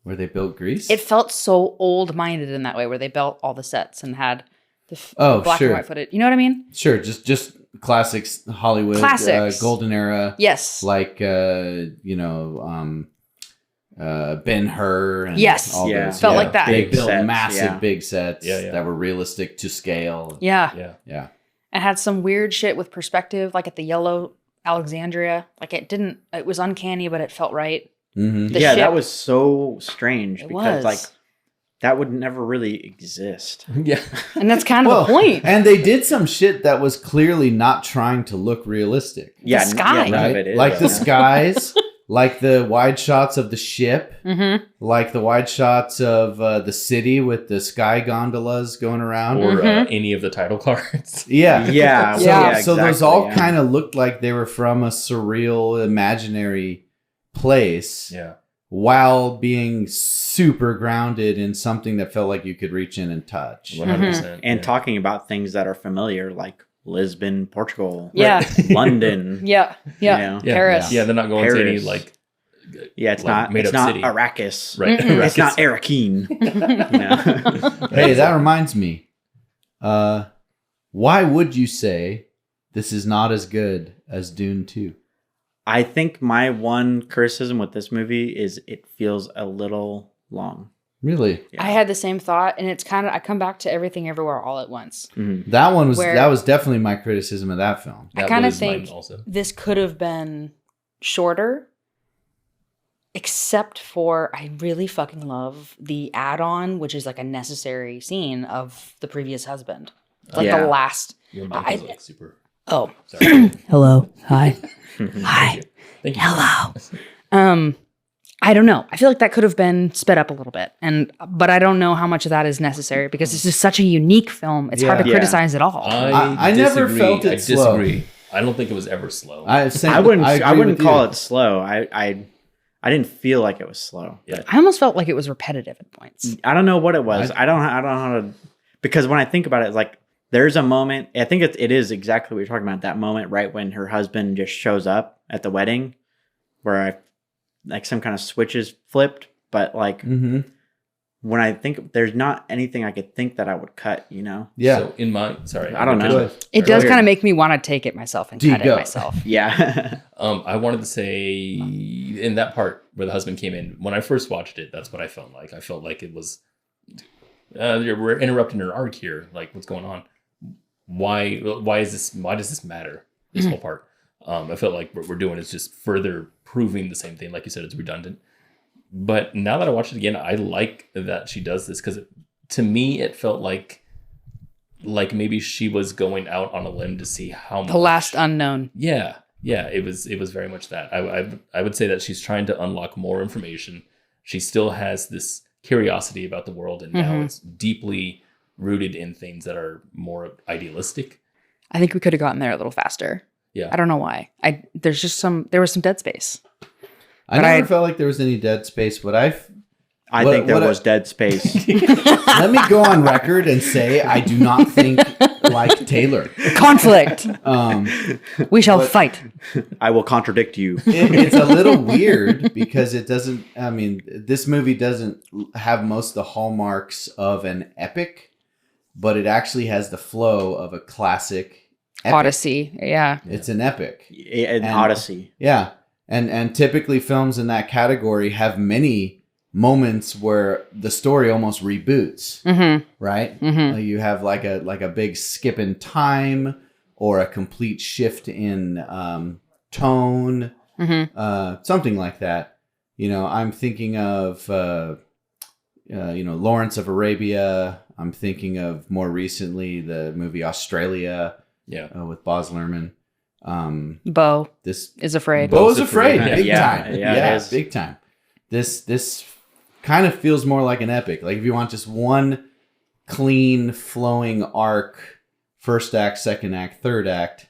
Where they built Greece? It felt so old-minded in that way, where they built all the sets and had the Oh, black sure. and white footage. You know what I mean? Sure, just classics, Hollywood, Classics. golden era, Yes. like Ben-Hur. And Yes. all Yeah. those. Felt like that. They Big built sets, massive yeah. big sets Yeah, yeah. that were realistic to scale. Yeah. Yeah. Yeah. It had some weird shit with perspective, like at the Yellow Alexandria. Like it was uncanny, but it felt right. Mm-hmm. The yeah, ship- that was so strange It because was. like that would never really exist. Yeah. And that's kind of the point. And they did some shit that was clearly not trying to look realistic. Yeah, sky. none of Right? it is. Like the yeah. skies, like the wide shots of the ship, Mm-hmm. like the wide shots of the city with the sky gondolas going around. Or Mhm. any of the title cards. Yeah. Yeah, So, Yeah. so those exactly, all yeah. kind of looked like they were from a surreal, imaginary place Yeah. while being super grounded in something that felt like you could reach in and touch. 100%. And yeah. talking about things that are familiar, like Lisbon, Portugal, Yeah. London. Yeah. Yeah. You know? Yeah. Paris. Yeah, they're not going to any Paris. like Yeah, it's like, not made it's up not city. Arrakis. Right. Mm-mm. It's not Arakeen. You know? Hey, that reminds me. Why would you say this is not as good as Dune 2? I think my one criticism with this movie is it feels a little long. Really? Yeah. I had the same thought, and it's kind of I come back to Everything Everywhere All at Once. Mhm. That one was Where- that was definitely my criticism of that film. I That kind of was mine think also. this could have been shorter, except for I really fucking love the add-on, which is like a necessary scene of the previous husband. It's like Yeah. the last. Your mic is I- like super. Oh, Sorry. hello, hi, Thank hi, you. Thank you. hello. I don't know. I feel like that could have been sped up a little bit, but I don't know how much of that is necessary because this is such a unique film. It's hard to Yeah. criticize at all. I never disagree. felt it I slow. disagree. I don't think it was ever slow. I agree wouldn't with call you. it slow. I didn't feel like it was slow. Yeah. I almost felt like it was repetitive at points. I don't know what it was. I don't know how to, because when I think about it, it's like there's a moment. I think it is exactly what you're talking about. That moment right when her husband just shows up at the wedding, where like some kind of switch is flipped. But like Mm-hmm. when I think there's not anything I could think that I would cut. You know? Yeah. So in my sorry, I don't know. Go ahead. It does Weird. kind of make me want to take it myself and Do cut go. it myself. Yeah. I wanted to say in that part where the husband came in, when I first watched it, that's what I felt like. I felt like it was we're interrupting an arc here. Like, what's going on? Why does this matter? This whole part. I felt like what we're doing is just further proving the same thing. Like you said, it's redundant. But now that I watched it again, I like that she does this because to me it felt like maybe she was going out on a limb to see how much. The last unknown. Yeah, it was very much that. I would say that she's trying to unlock more information. She still has this curiosity about the world, and now it's deeply rooted in things that are more idealistic. I think we could have gotten there a little faster. Yeah. I don't know why. There was some dead space. I But never felt like there was any dead space, but I think there what was dead space. let me go on record and say I do not think like Taylor. Conflict. We shall But- fight. I will contradict you. It's a little weird because it doesn't. I mean, this movie doesn't have most of the hallmarks of an epic, but it actually has the flow of a classic epic. Odyssey. Yeah. It's an epic. An Odyssey. Yeah. And typically films in that category have many moments where the story almost reboots, Mm-hmm. right? Mm-hmm. You have like a big skip in time or a complete shift in tone, Mm-hmm. something like that. You know, I'm thinking of Lawrence of Arabia. I'm thinking of more recently the movie Australia Yeah. with Baz Luhrmann. Bo This is afraid. Bo is afraid, Yeah. big Yeah, time. yeah, Yeah, it is. big time. This kind of feels more like an epic. Like if you want just one clean flowing arc, first act, second act, third act,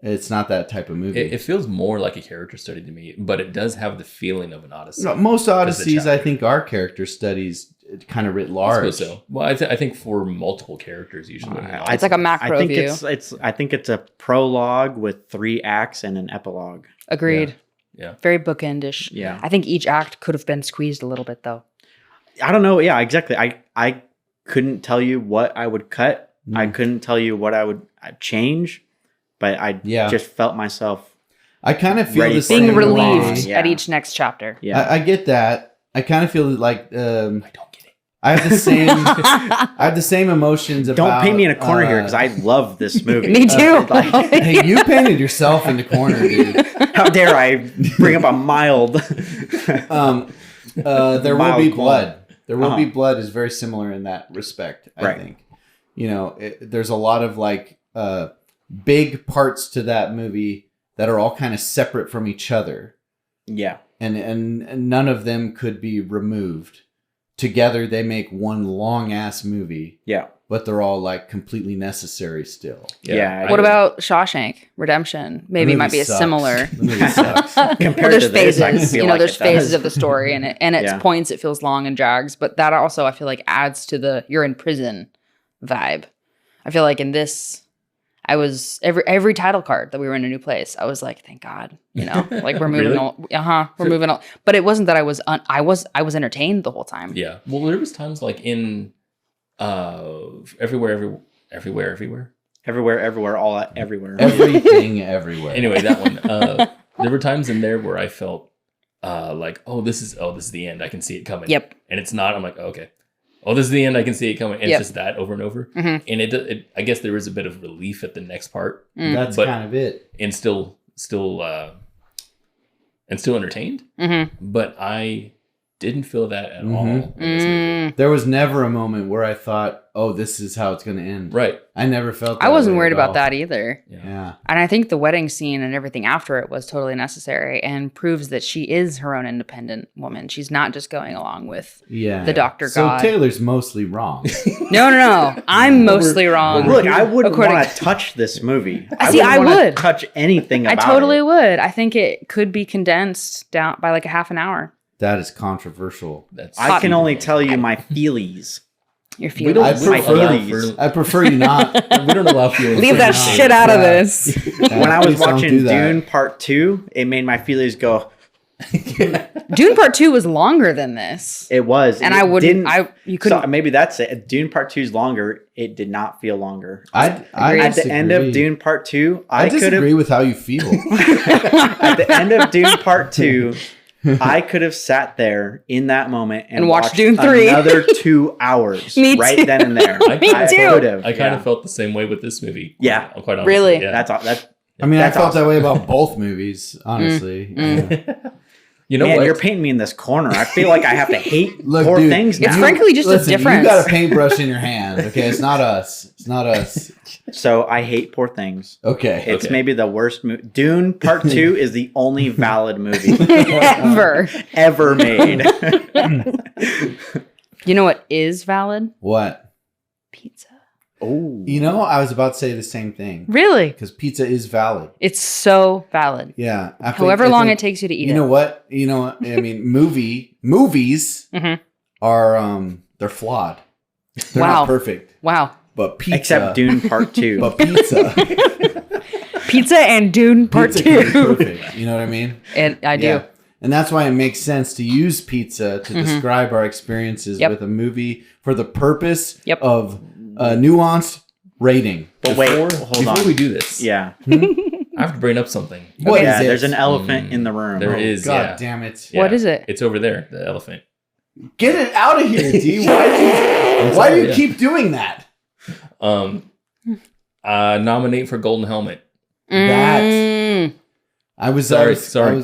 it's not that type of movie. It feels more like a character study to me, but it does have the feeling of an Odyssey. No, most Odysseys, I chapter. think, are character studies, kind of writ I large. suppose so. Well, I think for multiple characters usually. It's like a macro I think view. I think it's a prologue with 3 acts and an epilogue. Agreed. Yeah. Very bookendish. Yeah. I think each act could have been squeezed a little bit though. I don't know. Yeah, exactly. I couldn't tell you what I would cut. I couldn't tell you what I would change, but I just felt myself. I kind of feel Ready the for same Being Same relieved way. Yeah. at each next chapter. Yeah. I get that. I kind of feel like I don't get it. I have the same I have the same emotions about. Don't paint me in a corner here because I love this movie. Me too. Hey, you painted yourself in the corner, dude. How dare I bring up a mild? There will Mild be corner. blood. There will be Uh-huh. blood is very similar in that respect. I Right. think. There's a lot of like big parts to that movie that are all kind of separate from each other, Yeah. and none of them could be removed. Together, they make one long ass movie, Yeah. but they're all like completely necessary still. Yeah. What about Shawshank Redemption? Maybe it might be a sucks. similar. The movie sucks. Compared Well, there's to this, I phases, feel like there's it phases does. of the story, and at Yeah. points it feels long and drags. But that also, I feel like, adds to the you're in prison vibe. I feel like in this, I was every title card that we were in a new place. I was like, thank God, like we're moving. Really? We're moving on. But it wasn't that I was I was entertained the whole time. Yeah. Well, there was times like in everywhere, All at everywhere. Everything, everywhere. Anyway, that one. There were times in there where I felt like, this is the end. I can see it coming. Yep. And it's not. I'm like, okay. Oh, this is the end. I can see it coming. And Yep. it's just that over and over. Mhm. And it I guess there is a bit of relief at the next part, That's But- kind of it. and still entertained. Mm-hmm. But I didn't feel that at Mhm. all. in this movie. There was never a moment where I thought, "Oh, this is how it's going to end." Right. I never felt. I that wasn't way worried at about all. that either. Yeah. And I think the wedding scene and everything after it was totally necessary and proves that she is her own independent woman. She's not just going along with Yeah. the Dr. So God. Taylor's mostly wrong. No. I'm mostly wrong. Look, I wouldn't According- want to touch this movie. See, I wouldn't wanna would. touch anything I about totally it. would. I think it could be condensed down by like a half an hour. That is controversial. That's I can only tell you my feelies. Your We feelings. don't, I we don't prefer allow these. for- I prefer you not. we don't allow feelings. Leave that No. shit out of Yeah. this. When I was Please don't watching do that. Dune Part 2, it made my feelies go, Dune Part 2 was longer than this. it was. And it I wouldn't, didn't- you couldn't. So maybe that's it. Dune Part 2 is longer. It did not feel longer. I At the end of disagree. Dune Part 2, I I could have. disagree with how you feel. At the end of Dune Part 2, I could have sat there in that moment and watched Dune 3. another 2 hours Me right too. then and there. Me I too. could have. I kind of felt the same way with this movie. Yeah. Quite honestly. Really? Yeah. That's I mean, That's I felt awesome. that way about both movies, honestly. Yeah. You know man, what? you're painting me in this corner. I feel like I have to hate Look, poor dude, things It's now. frankly just Listen, a difference. you got a paintbrush in your hand. Okay, it's not us. It's not us. So I hate Poor Things. Okay. It's Okay. maybe the worst movie. Dune Part 2 is the only valid movie Ever. ever made. You know what is valid? What? Pizza. Oh, You know, I was about to say the same thing Really? because pizza is valid. It's so valid. Yeah. However long it takes you to eat You it. know what? I mean, movies Mhm. are they're flawed. They're Wow. not perfect. Wow. But pizza. except Dune Part 2. But pizza. Pizza and Dune Part pizza can be 2. perfect. You know what I mean? And I do. Yeah. And that's why it makes sense to use pizza to describe our experiences Yep. with a movie for the purpose Yep. of nuanced rating. But wait, Before hold on. we do this, Yeah. I have to bring up something. What yeah, is it? there's an elephant in the room. There is, God yeah. damn it. Yeah. What is it? It's over there, the elephant. Get it out of here, D. Why do you yeah. keep doing that? Nominate for Golden Helmet. Mm. I was Sorry.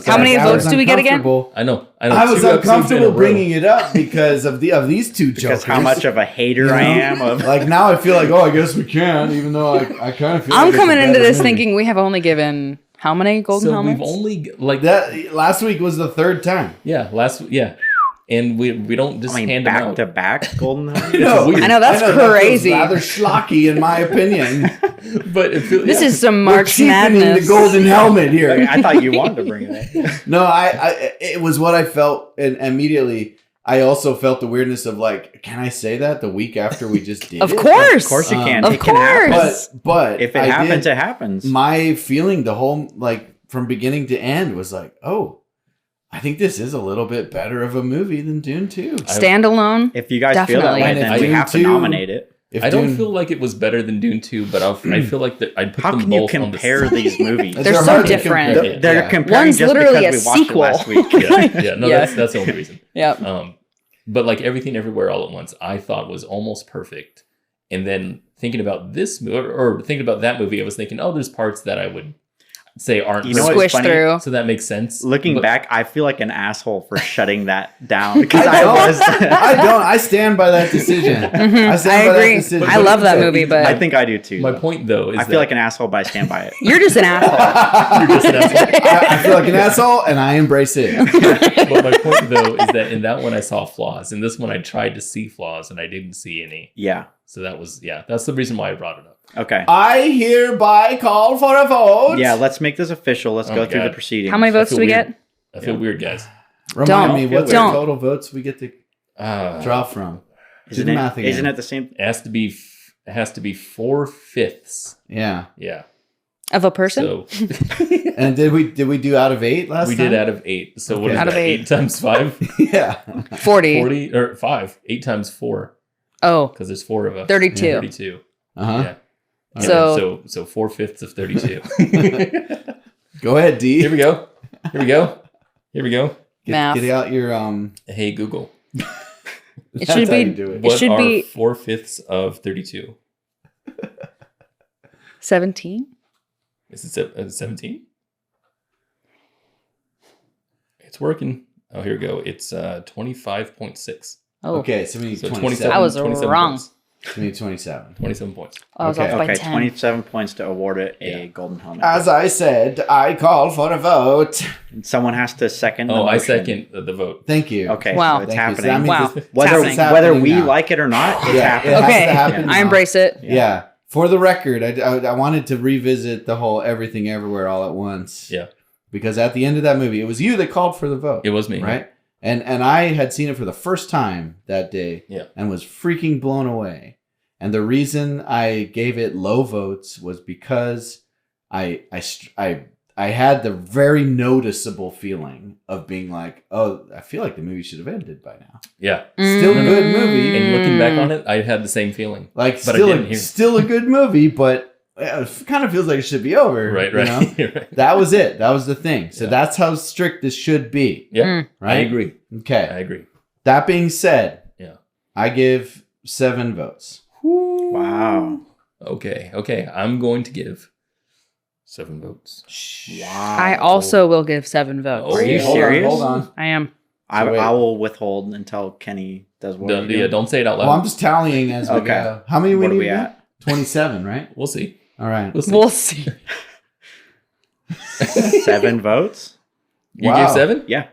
How many I was votes do we get again? uncomfortable. I know. I was 2 episodes in a uncomfortable row. bringing it up because of these two jokers. Because how much of a hater You know? I am of Like now I feel like, I guess we can, even though I kind of feel I'm like it's coming a into better this movie. thinking we have only given how many golden So helmets? we've only like That last week was the third time. and we don't just I mean, hand them back out. to back Golden Helmet. weird. I know, that's that feels crazy. rather schlocky, in my opinion. But it feels, This is some We're March cheapening Madness. the golden helmet here. I thought you wanted to bring it in. No, it was what I felt, and immediately I also felt the weirdness of like, can I say that the week after we just did Of it? course. Of course you can. Of It can happen. course. But If it I happens, did- it happens. my feeling the whole like from beginning to end was like, oh, I think this is a little bit better of a movie than Dune 2. Standalone. If you guys feel that Definitely. way, And then if we Dune have to 2 nominate it. If I don't Dune- feel like it was better than Dune 2, but I feel like I'd put How them can you both on the compare these movies? They're so hard to different. compare. They're Yeah. comparing One's just literally because a we watched sequel. it last week. Yeah, no, Yeah. that's the only reason. Yep. But like Everything Everywhere All at Once, I thought was almost perfect. And then thinking about this movie or thinking about that movie, I was thinking, oh, there's parts that I would say aren't You know perfect. what's Squish funny? through. So that makes sense. Looking But- back, I feel like an asshole for shutting that down because I I don't. was. I don't. I stand by that decision. I stand I by that agree. decision. I love that movie, but I think I do too. My though. point though is I feel like an asshole, but I stand by it. you're just an asshole. you're just an asshole. I feel like an asshole, and I embrace it. But my point though is that in that one I saw flaws. In this one I tried to see flaws and I didn't see any. Yeah. So that's the reason why I brought it up. Okay. I hereby call for a vote. Yeah, let's make this official. Let's Oh go my through the God. proceedings. How many votes I do we feel get? weird. I feel weird, guys. Remind Don't. me, what's Don't. the total votes we get to draw from? Do Isn't the it, math again. isn't it the same? It has to be 4/5. Yeah. Yeah. Of a person? So And did we do out of 8 last we time? did out of 8. So what Okay. is Out of that? 8. 8 times 5? Yeah. 40. 40 or 5. 8 times 4 Oh, because there's 4 of us. 32. Yeah, 32. Uh-huh. Yeah. So- So 4/5 of 32. Go ahead, D. Here we go. Here we go. Here we go. Math. Get out your Hey Google. It That's should how be- you do it. It What should are be- 4/5 of 32? 17? Is it 17? It's working. Oh, here we go. It's 25.6. Oh, Okay, so we need So 27. 27. I was 27 wrong. points. So we need 27. 27 points. I was Okay. off by Okay, 10. 27 points to award it a Yeah. golden helmet. As I said, I call for a vote. Someone has to second. the Oh, I motion. second the vote. Thank you. Okay, Wow. so it's Thank you. So happening. that means Wow. it's- whether It's happening whether we now. like it or not, it's Yeah, happening. it has Okay, to happen I now. embrace it. Yeah. For the record, I wanted to revisit the whole Everything Everywhere All at Once. Yeah. Because at the end of that movie, it was you that called for the vote. It was me. Right? And I had seen it for the first time that day. Yeah. And was freaking blown away. And the reason I gave it low votes was because I had the very noticeable feeling of being like, oh, I feel like the movie should have ended by now. Yeah. Still a good movie. And looking back on it, I had the same feeling. Like But I still didn't a, hear- still a good movie, but it kind of feels like it should be over. Right, you right. know? You're right. That was it. That was the thing. So Yeah. that's how strict this should be. Yeah. Mm. Right? I agree. Okay. I agree. That being said, Yeah. I give 7 votes. Wow. Okay. I'm going to give 7 votes. Wow. I also will give 7 votes. Oh, Are you Hold on, serious? Hold on. I am. I, So wait. I will withhold until Kenny does what Don't, he yeah, doing. don't say it out loud. Well, I'm just tallying as we Okay. go. How many we What are need we to at? do? 27, right? We'll see. All right. We'll see. We'll see. 7 votes? You Wow. gave 7? Yeah.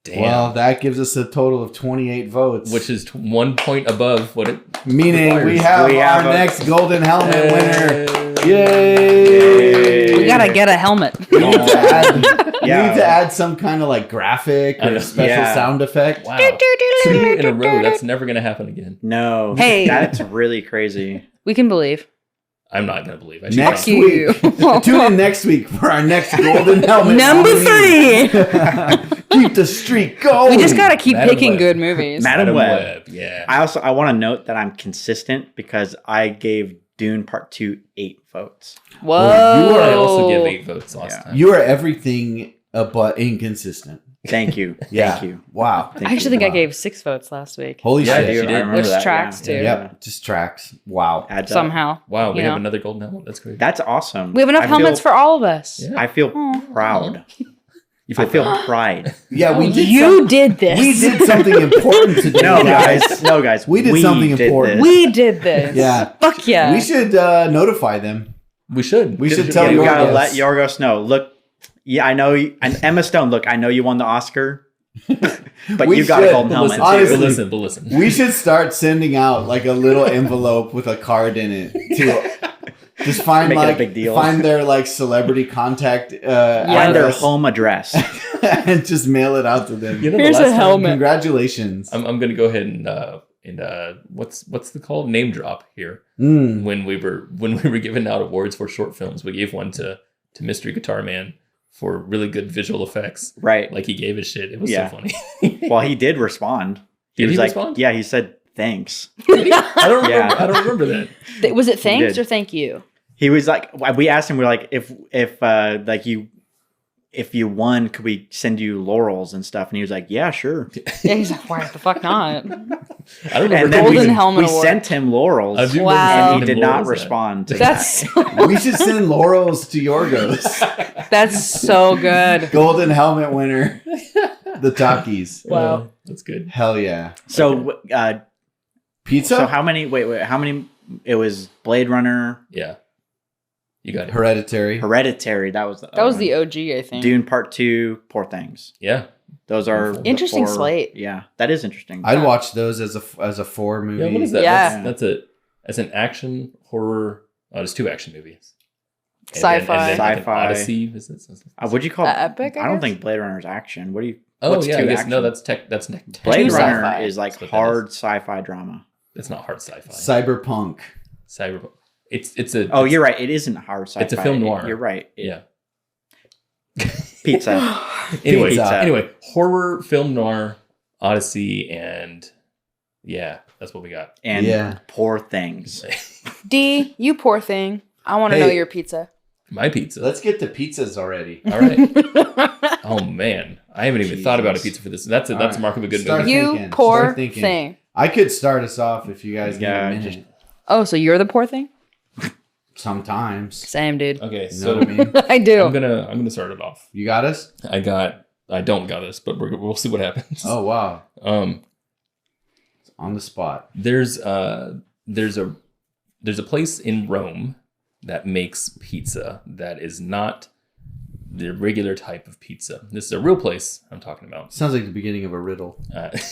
Damn. Well, that gives us a total of 28 votes. Which is 1 point above what it meaning we requires. have We our have a- next golden helmet winner. Yay. Yay! We gotta get a helmet. We need to add, we Yeah. need to add some kind of like graphic I or know. special Yeah. sound effect. Wow. 2 in a row. That's never going to happen again. No. Hey. That's really crazy. We can believe. I'm not going to believe. I should Next not. week. Tune in next week for our next golden helmet. Number nominee. 3. Keep the streak going. We just gotta keep Madam picking Web. good movies. Madam Web. Yeah. I want to note that I'm consistent because I gave Dune Part 2 8 votes. Whoa. you are I also give 8 votes last Yeah. time. You are everything but inconsistent. Thank you. Yeah. Thank you. Wow. Thank I actually you. think I gave 6 votes last week. Holy Yeah, shit. you I did. remember There's that, tracks, yeah. too. Yep. Just tracks. Wow. Adds up. Somehow. Wow, we You have know. another golden helmet. That's great. That's awesome. We have enough I helmets feel, for all of us. Yeah. I feel Aw. proud. You I feel proud? pride. Yeah, we did You some- did this. we did something important today. No, guys. No, guys. We did something did important. this. We did this. Yeah. Fuck yeah. We should notify them. We should. We should Get- tell Yeah, you we gotta Yorgos. let Yorgos know. Look, yeah, I know. And Emma Stone, look, I know you won the Oscar, but We you got a should. golden But helmet. listen, Honestly. but listen. We should start sending out like a little envelope with a card in it to just find Make it a like big deal. find their like celebrity contact Find their address home address. and just mail it out to them. You know, Here's the a last time, helmet. Congratulations. I'm gonna go ahead and what's the called name drop here. Mm. When we were giving out awards for short films, we gave one to Mystery Guitar Man for really good visual effects. Right. Like he gave his shit. It was Yeah. so funny. Well, he did respond. Did was he like, respond? yeah, he said, thanks. I don't remember. Yeah. I don't remember that. Was it thanks did. or thank you? He was like, we asked him, we're like, if you won, could we send you laurels and stuff? And he was like, yeah, sure. Yeah, he's like, why the fuck not? I don't And remember. then Golden we Helmet Award. sent him laurels, I do remember Wow. and sending he did him not laurels. respond to That's that. We should send laurels to Yorgos. that's so good. Golden helmet winner. The Talkies. Wow. That's good. Hell yeah. So, Pizza? so how many? Wait, how many? It was Blade Runner, Yeah, you got it. Hereditary. Hereditary. That was That was the OG, I think. Dune Part 2, Poor Things. Yeah, Those are the Interesting four- slate. Yeah, that is interesting. I'd watch those as a 4 movie. yeah. What is that? Yeah. That's an action horror. Oh, there's 2 action movies. And Sci-fi. then like an Sci-fi. Odyssey. Is this? What'd you call it? Epic, I I don't guess? think Blade Runner is action. What do you? Oh what's yeah, two I guess action? no. That's Blade Two Runner sci-fi. is like That's what that hard sci-fi drama. It's not hard sci-fi. Cyberpunk. Cyberpunk. It's a. Oh, it's- you're right. It isn't hard sci-fi. It's a film noir. You're right. Yeah. Pizza. Anyway, Pizza. horror, film noir, Odyssey, and yeah, that's what we got. And Yeah. Poor Things. D, you poor thing. I want to Hey. know your pizza. My pizza. Let's get to pizzas already. All right. Oh man, I haven't even thought about a Jesus. pizza for this. That's All a right. mark of a good Start movie. You thinking. poor Start thinking. thing. I could start us off if you guys Yeah, need a just- minute. Oh, so you're the poor thing? Sometimes. Same, dude. Okay, You know so what I mean? I do. I'm gonna start it off. You got us? I don't got this, but we'll see what happens. Oh, wow. On the spot. There's a place in Rome that makes pizza that is not the regular type of pizza. This is a real place I'm talking about. Sounds like the beginning of a riddle.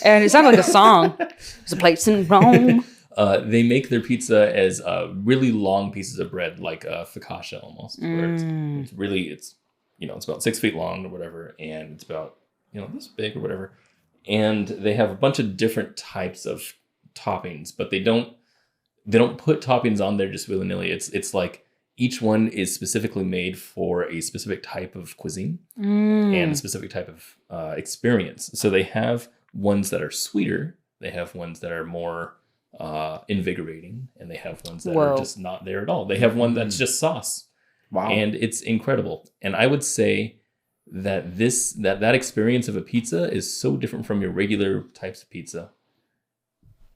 And it sounded like a song. There's a place in Rome. They make their pizza as really long pieces of bread, like focaccia almost. Where it's really it's about 6 feet long or whatever, and it's about this big or whatever. And they have a bunch of different types of toppings, but they don't put toppings on there just willy nilly. It's like each one is specifically made for a specific type of cuisine and a specific type of experience. So they have ones that are sweeter. They have ones that are more invigorating, and they have ones that are just not there at all. They have one that's just sauce. Wow. And it's incredible. And I would say that that experience of a pizza is so different from your regular types of pizza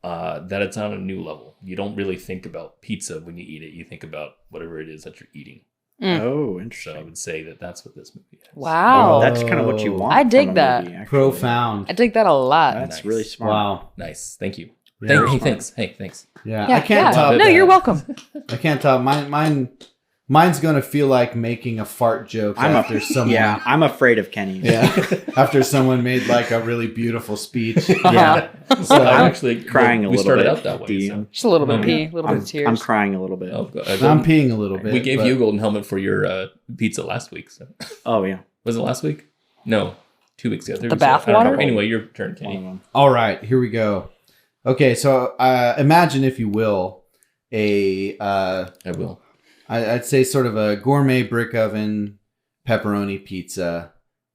that it's on a new level. You don't really think about pizza when you eat it. You think about whatever it is that you're eating. Oh, So I interesting. would say that that's what this movie is. Wow. That's kind of what you want. I dig from a that. movie, actually. Profound. I dig that a lot. That's Nice. really smart. Wow. Nice. Thank you. Yeah. Thanks. Hey, thanks. Yeah. Yeah, I can't top No, that. you're welcome. I can't top mine's gonna feel like making a fart joke after someone. Yeah, I'm afraid of Kenny. Yeah. After someone made like a really beautiful speech. Yeah. So I'm actually crying a we little started bit. out that way. So. Just a little bit Oh, pee, yeah. a little bit of tears. I'm crying a little bit. Oh, God. I'm peeing a little bit. We gave but- you a golden helmet for your pizza last week. So. Oh yeah. Was it last week? No, 2 weeks ago. 3 The weeks ago. I don't bathwater? remember. Anyway, your turn, One of Kenny. them. All right, here we go. Okay, so imagine, if you will, I will. I'd say sort of a gourmet brick oven pepperoni pizza,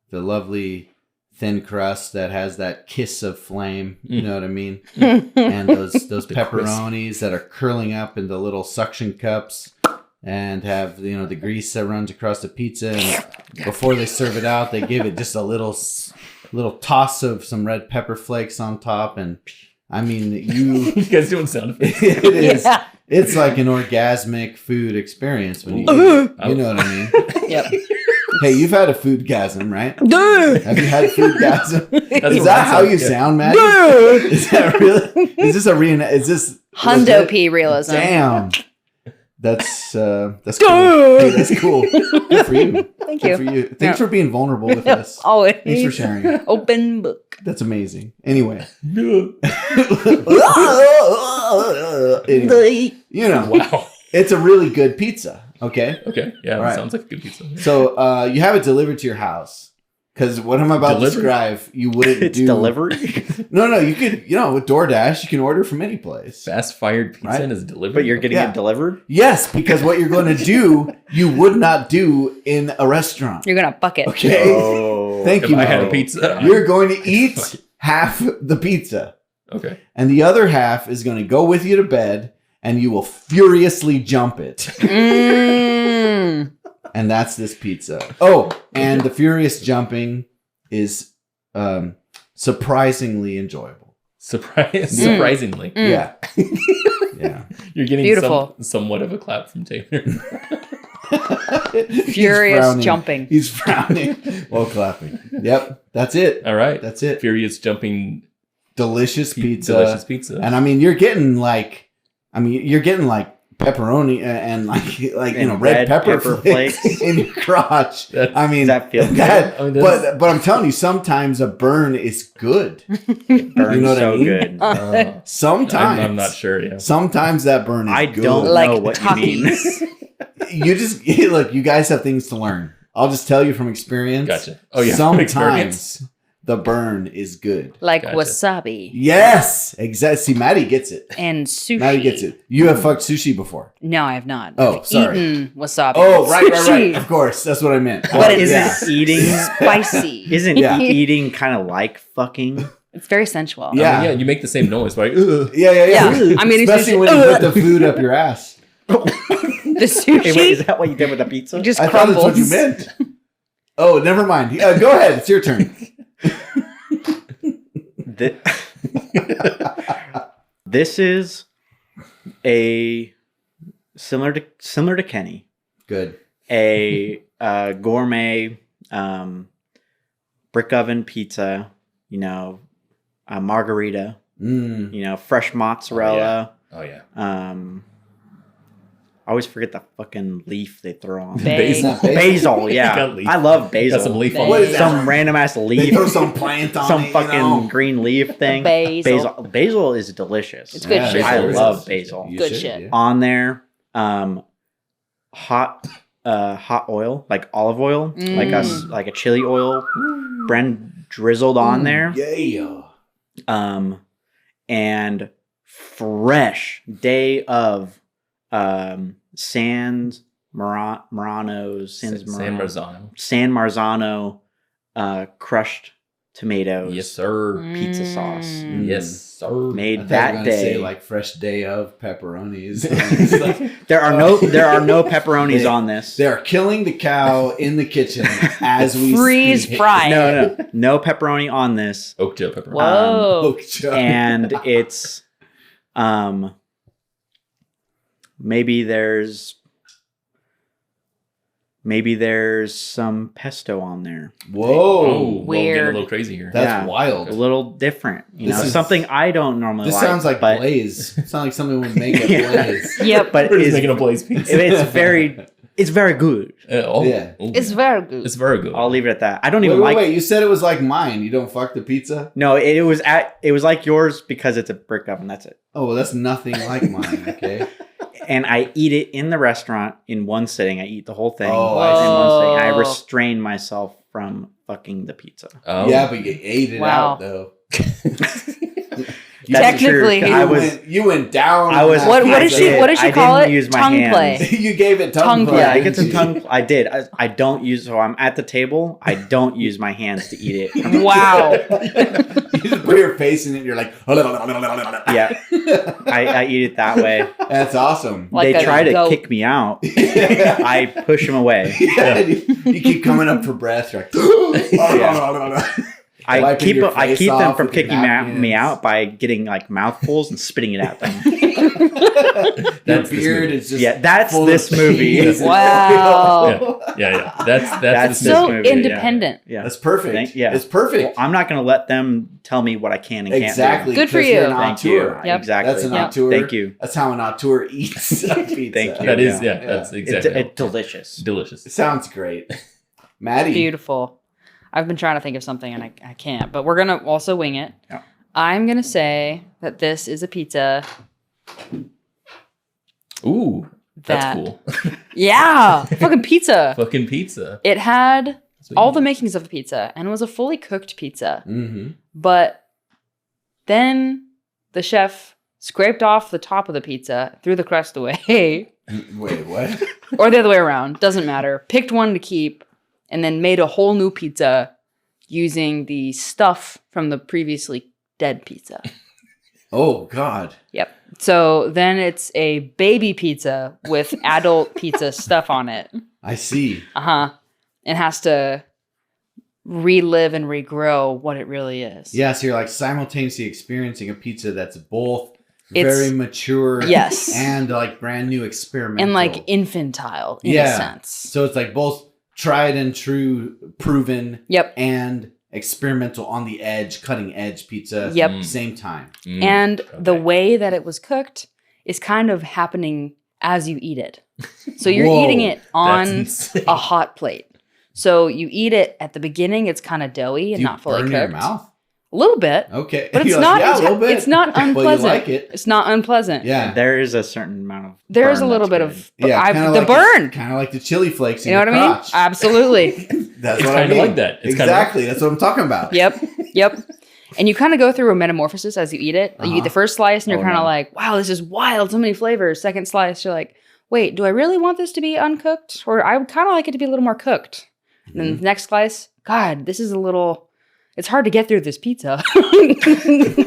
the lovely thin crust that has that kiss of flame. You know what I mean? And those pepperonis that are curling up into little suction cups, and have the grease that runs across the pizza. And before they serve it out, they give it just a little toss of some red pepper flakes on top. And I mean, You guys doing sound effects? it is. Yeah. It's like an orgasmic food experience when you eat it. You know what I mean? Yep. Hey, you've had a foodgasm, right? Dude. Have you had a foodgasm? That's Is what that I how said, you yeah. sound, Matt? Is that really? Is this a is this Hundo legit? P realism. Damn. That's cool. Hey, that's cool. Good for you. Thank Good you. for you. Thanks for being vulnerable with us. Always. Thanks for sharing. Open book. That's amazing. Anyway. No. Anyway, Wow. it's a really good pizza. Okay. Okay. Yeah, All that right. sounds like a good pizza. So you have it delivered to your house. Because what I'm about to Delivered? describe, you wouldn't It's do. delivery. No, you could, with DoorDash, you can order from any place. Fast fired pizza Right. and is delivered. But you're getting Yeah. it delivered? Yes, because what you're going to do, you would not do in a restaurant. You're gonna bucket. Okay. Oh. Thank If you. I had a Mo. pizza, You're going to eat half the pizza. Okay. and the other half is going to go with you to bed, and you will furiously jump it. And that's this pizza. Oh, and the furious jumping is surprisingly enjoyable. Surprisingly. Yeah. Yeah. You're getting Beautiful. somewhat of a clap from Taylor. Furious jumping. He's frowning while clapping. Yep. That's it. All right. That's it. Furious jumping Delicious pizza. delicious pizza. And I mean, you're getting like pepperoni and like red pepper flakes in your crotch. I mean, Does that feel good? I mean, but I'm telling you, sometimes a burn is good. Burns You know what I so mean? good. Sometimes I'm not sure. Yeah. Sometimes that burn is I good. don't Like know what you mean. Talkies. You just look. You guys have things to learn. I'll just tell you from experience. Gotcha. Oh yeah. From experience. Sometimes the burn is good. Like Gotcha. wasabi Yes, exactly. See, Maddie gets it. and sushi. Maddie gets it. You have fucked sushi before. No, I have not. Oh, I've sorry. eaten wasabi. Oh, with right. sushi. Of course, that's what I meant. But it's Isn't eating spicy. isn't Yeah. eating kind of like fucking? It's very sensual. Yeah. I mean, you make the same noise, right? Ugh. Yeah. Yeah. I mean, it's especially just- when you put the food up your ass. The sushi Hey, wait, is that what you did with the pizza? just I thought crumbles. that's what you meant. Oh, never mind. Go ahead. It's your turn. This is a similar to Kenny, Good. a gourmet brick oven pizza. A margarita. Fresh mozzarella. Oh yeah. I always forget the fucking leaf they throw on. Basil. Basil, yeah. Got leaf. I love basil. Got some leaf on What it. is that? Some random ass They leaf. throw some plant on Some it, fucking green leaf thing. Basil. Basil is delicious. It's good shit. I basil is love delicious. basil. You Good should, shit. yeah. On there, hot oil, like olive oil, like a chili oil, drizzled on there. Yeah. And fresh day of San Marzano crushed tomatoes. Yes, sir. Pizza sauce. Yes, sir. I Made thought you were that gonna day. say like fresh day of pepperonis. It's like, There are no pepperonis on this. they are killing the cow in the kitchen as we Freeze speak. fry. No pepperoni on this. Oak tail pepper. Whoa. Oh, Chuck. And it's maybe there's some pesto on there. Whoa. We're getting a Weird. little crazy here. That's wild. A little different. This is- Something I don't normally This like. sounds like but Blaze. It sounds like something would make at Yeah. Blaze. Yep. But We're just it's, making a blaze pizza. it's very good. Yeah. It's very good. It's very good. I'll leave it at that. I don't Wait, even like. wait. You said it was like mine. You don't fuck the pizza? No, it was like yours because it's a brick oven. That's it. Oh, well, that's nothing like mine, okay? And I eat it in the restaurant in one sitting. I eat the whole thing Oh, in I see. one sitting. I Whoa. restrain myself from fucking the pizza. Oh. Yeah, but you ate it Wow. out, though. That's Technically- true. You went down. I on was- that What pizza. did she I call didn't it? use my Tongue hands. play. You gave it tongue Tongue play. play. Yeah, I get some didn't you? tongue. I did. I don't use. So I'm at the table. I don't use my hands to eat it. Wow. You just put your face in it and you're like, Yeah, I eat it that way. that's awesome. Like They a try to goat. kick me out. Yeah. I push them away. You keep coming up for breath. You're like, I Wiping keep your I face keep them off from with your kicking napkins. me out by getting like mouthfuls and spitting it at them. Your That's this beard movie. is just Yeah, that's full this of movie. cheese. Wow. Yeah. That's That's the this So movie, yeah. independent. Yeah, That's perfect. Yeah. It's perfect. Well, I'm not going to let them tell me what I can and Exactly. Good for 'cause you're you. an can't do. Thank you. auteur. Yep. Exactly. That's an Yep. auteur. Thank you. That's how an auteur eats a pizza. Thank you. That is, Yeah. that's Yeah. exactly. It's delicious. delicious. It sounds great. Maddie. Beautiful. I've been trying to think of something and I can't, but we're going to also wing it. Yeah. I'm going to say that this is a pizza. Ooh, that's That- cool. Yeah. Fucking pizza. Fucking pizza. It had That's what all you the need. makings of a pizza and it was a fully cooked pizza. Mm-hmm. But then the chef scraped off the top of the pizza, threw the crust away, Wait, what? or the other way around, doesn't matter. Picked one to keep and then made a whole new pizza using the stuff from the previously dead pizza. Oh God. Yep. So then it's a baby pizza with adult pizza stuff on it. I see. It has to relive and regrow what it really is. Yeah, so you're like simultaneously experiencing a pizza that's both It's- very mature, Yes. and like brand new experimental, And like infantile in a sense. So it's like both tried and true, proven, Yep. and experimental on the edge, cutting edge pizza. Yep. Same time. And the way that it was cooked is kind of happening as you eat it. So you're Whoa, eating it on insane. a hot plate. So you eat it at the beginning, it's kind of doughy and Do you not fully burn cooked. your mouth? A little bit. Okay, But it's You're not yeah, a little bit. it's not But you unpleasant. like it. It's not unpleasant. Yeah, There is a certain amount of. There's a burn little that's bit good. of kinda the like burn. kind of like the chili flakes. You know what I mean? Absolutely. That's It's what I kinda mean. like that. It's kinda exactly. That's what I'm talking about. Yep. And you kind of go through a metamorphosis as you eat it. You eat the first slice and you're Oh, kind of no. like, wow, this is wild. So many flavors. Second slice, you're like, wait, do I really want this to be uncooked? Or I would kind of like it to be a little more cooked. And then the next slice, God, this is a little, it's hard to get through this pizza.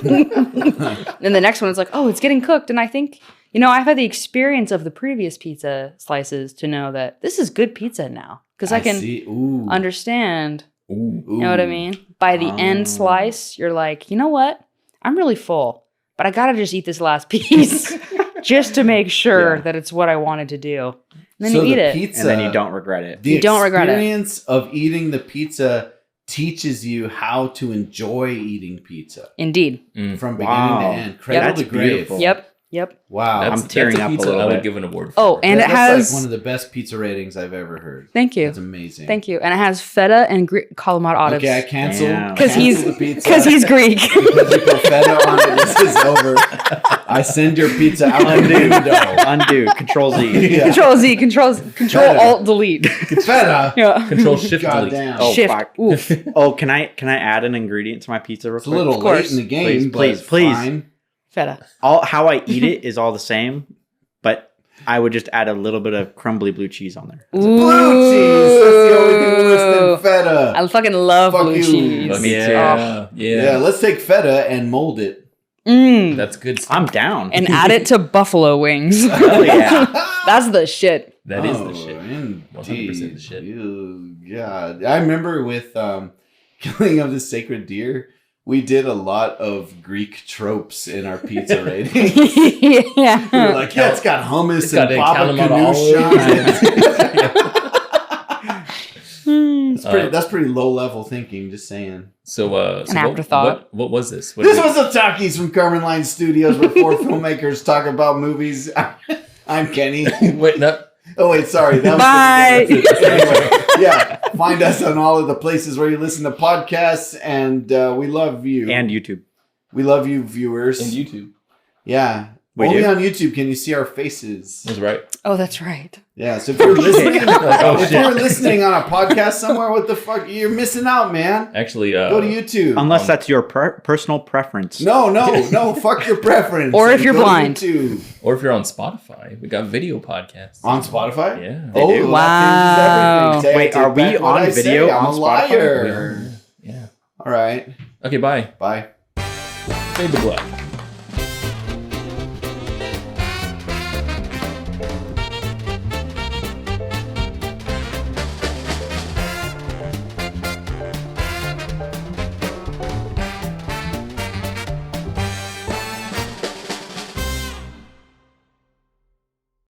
Then the next one is like, oh, it's getting cooked. And I think, I've had the experience of the previous pizza slices to know that this is good pizza now. Because I can see. Ooh. understand. Ooh. You know what I mean? By the end slice, you're like, you know what? I'm really full, but I gotta just eat this last piece just to make sure that it's what I wanted to do. And then So you eat the it. Pizza, And then you don't regret it. The You don't regret it. experience of eating the pizza teaches you how to enjoy eating pizza Indeed. from beginning Wow. to end. Cradle That's to grave. beautiful. Yep. Wow. That's, I'm tearing that's a up a pizza little I would bit. give an award for. Oh, and it That's has. like one of the best pizza ratings I've ever heard. Thank you. That's amazing. Thank you. And it has feta and Kalamata olives. Okay, I canceled. Damn. Because canceled the pizza. he's Greek. Because you put feta on it. This is over. I send your pizza out the window. Undo. Control Z. Yeah. Control Z, Control Feta. Alt Delete. Feta. Yeah. Control Shift God Delete. damn. Oh, Shift. fuck. Oof. Oh, can I add an ingredient to my pizza real It's a quick? little Of course. late in the game, Please, but please. fine. Feta. How I eat it is all the same, but I would just add a little bit of crumbly blue cheese on there. Blue cheese. That's the only thing worse than feta. I fucking love Fuck blue you. cheese. Me too. Yeah. Yeah, let's take feta and mold it. That's good stuff. I'm down. And add it to buffalo wings. Hell yeah. That's the shit. That is the shit. 100% Indeed. the shit. Ew, God. I remember with Killing of the Sacred Deer, we did a lot of Greek tropes in our pizza rating. We Yeah. were like, yeah, it's got hummus got and a baba Kalamata ganoush. That's pretty low level thinking, just saying. So, An afterthought. What was this? What This is it? was the Talkies from Karman Line Studios where four filmmakers talk about movies. I'm Kenny. Wait, no. Oh, wait, sorry. That was Bye. Anyway, yeah, find us on all of the places where you listen to podcasts, and we love you. And YouTube. We love you, viewers. And YouTube. Yeah. We Only do? on YouTube can you see our faces. That's right. Oh, that's right. Yeah, so if you're listening, Oh, if shit. you're listening on a podcast somewhere, what the fuck? You're missing out, man. Actually, Go to YouTube. Unless that's your personal preference. No, fuck your preference. Or if you're Go to blind. YouTube. or if you're on Spotify, we got video podcasts. On Spotify? Yeah. Oh, They do. Wow. that changes everything. Wait, Take are we back what on I video say. I'm on a Spotify? liar. Yeah. All right. Okay, bye. Bye. Fade to black.